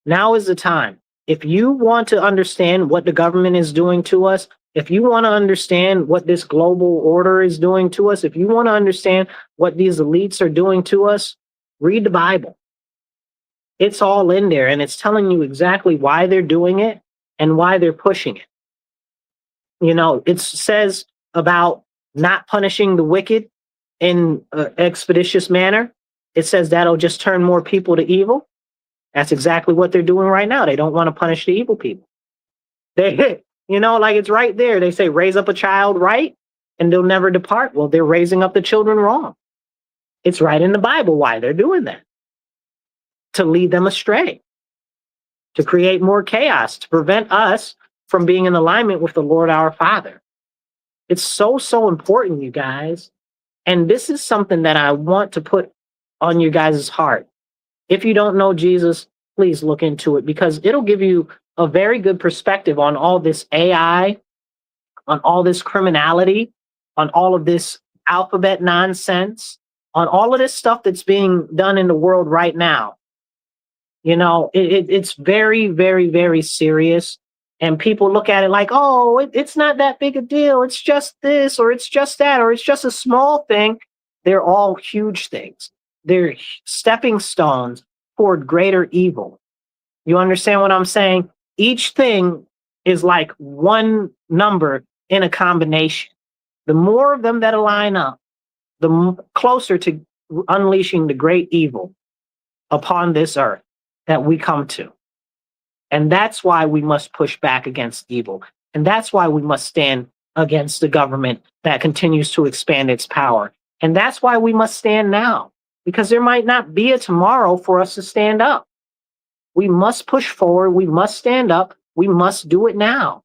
Now is the time. If you want to understand what the government is doing to us, if you want to understand what this global order is doing to us, if you want to understand what these elites are doing to us, read the Bible. It's all in there, and it's telling you exactly why they're doing it and why they're pushing it. It says about not punishing the wicked in an expeditious manner. it says that'll just turn more people to evil. That's exactly what they're doing right now. They don't want to punish the evil people. They, like it's right there. They say, raise up a child right and they'll never depart. Well, they're raising up the children wrong. It's right in the Bible why they're doing that. To lead them astray, to create more chaos, to prevent us from being in alignment with the Lord our Father. It's so, so important, you guys. And this is something that I want to put on your guys' heart. If you don't know Jesus, please look into it, because it'll give you a very good perspective on all this AI, on all this criminality, on all of this alphabet nonsense, on all of this stuff that's being done in the world right now. It's very, very, very serious. And people look at it like, oh, it's not that big a deal. It's just this, or it's just that, or it's just a small thing. They're all huge things. They're stepping stones toward greater evil. You understand what I'm saying? Each thing is like one number in a combination. The more of them that align up, the closer to unleashing the great evil upon this earth that we come to. And that's why we must push back against evil. And that's why we must stand against the government that continues to expand its power. And that's why we must stand now, because there might not be a tomorrow for us to stand up. We must push forward. We must stand up. We must do it now.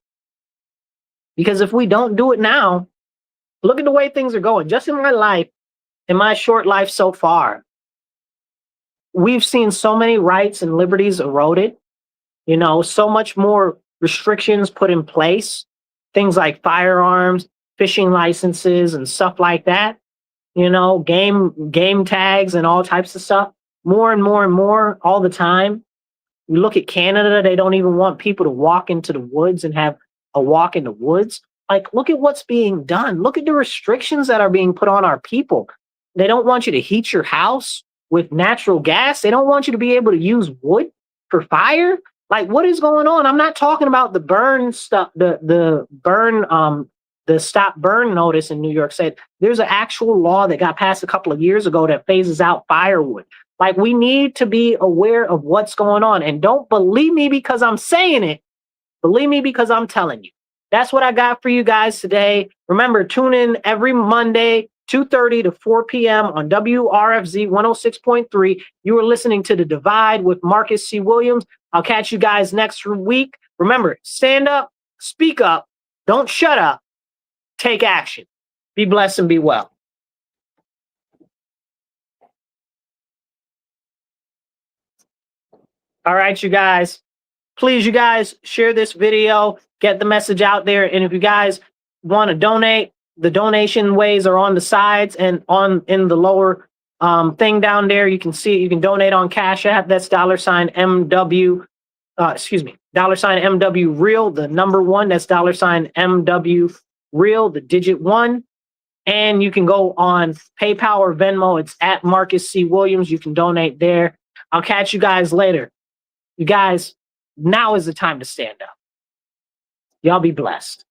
Because if we don't do it now, look at the way things are going. Just in my life, in my short life so far, we've seen so many rights and liberties eroded, so much more restrictions put in place, things like firearms, fishing licenses and stuff like that, game tags and all types of stuff, more and more and more all the time. You look at Canada, they don't even want people to walk into the woods and have a walk in the woods. Like, look at what's being done. Look at the restrictions that are being put on our people. They don't want you to heat your house with natural gas. They don't want you to be able to use wood for fire. Like, what is going on? I'm not talking about the burn stuff, the stop burn notice in New York said there's an actual law that got passed a couple of years ago that phases out firewood. Like, we need to be aware of what's going on. And don't believe me because I'm saying it. Believe me because I'm telling you. That's what I got for you guys today. Remember, tune in every Monday, 2:30 to 4 p.m. on WRFZ 106.3. You are listening to The Divide with Marcus C. Williams. I'll catch you guys next week. Remember, stand up, speak up, don't shut up, take action. Be blessed and be well. All right, you guys. Please, you guys, share this video, get the message out there. And if you guys want to donate, the donation ways are on the sides and in the lower thing down there. You can see it. You can donate on Cash App. That's $MW. $MW Real, the number one. That's $MW Real, the digit one. And you can go on PayPal or Venmo. It's at Marcus C. Williams. You can donate there. I'll catch you guys later. You guys, now is the time to stand up. Y'all be blessed.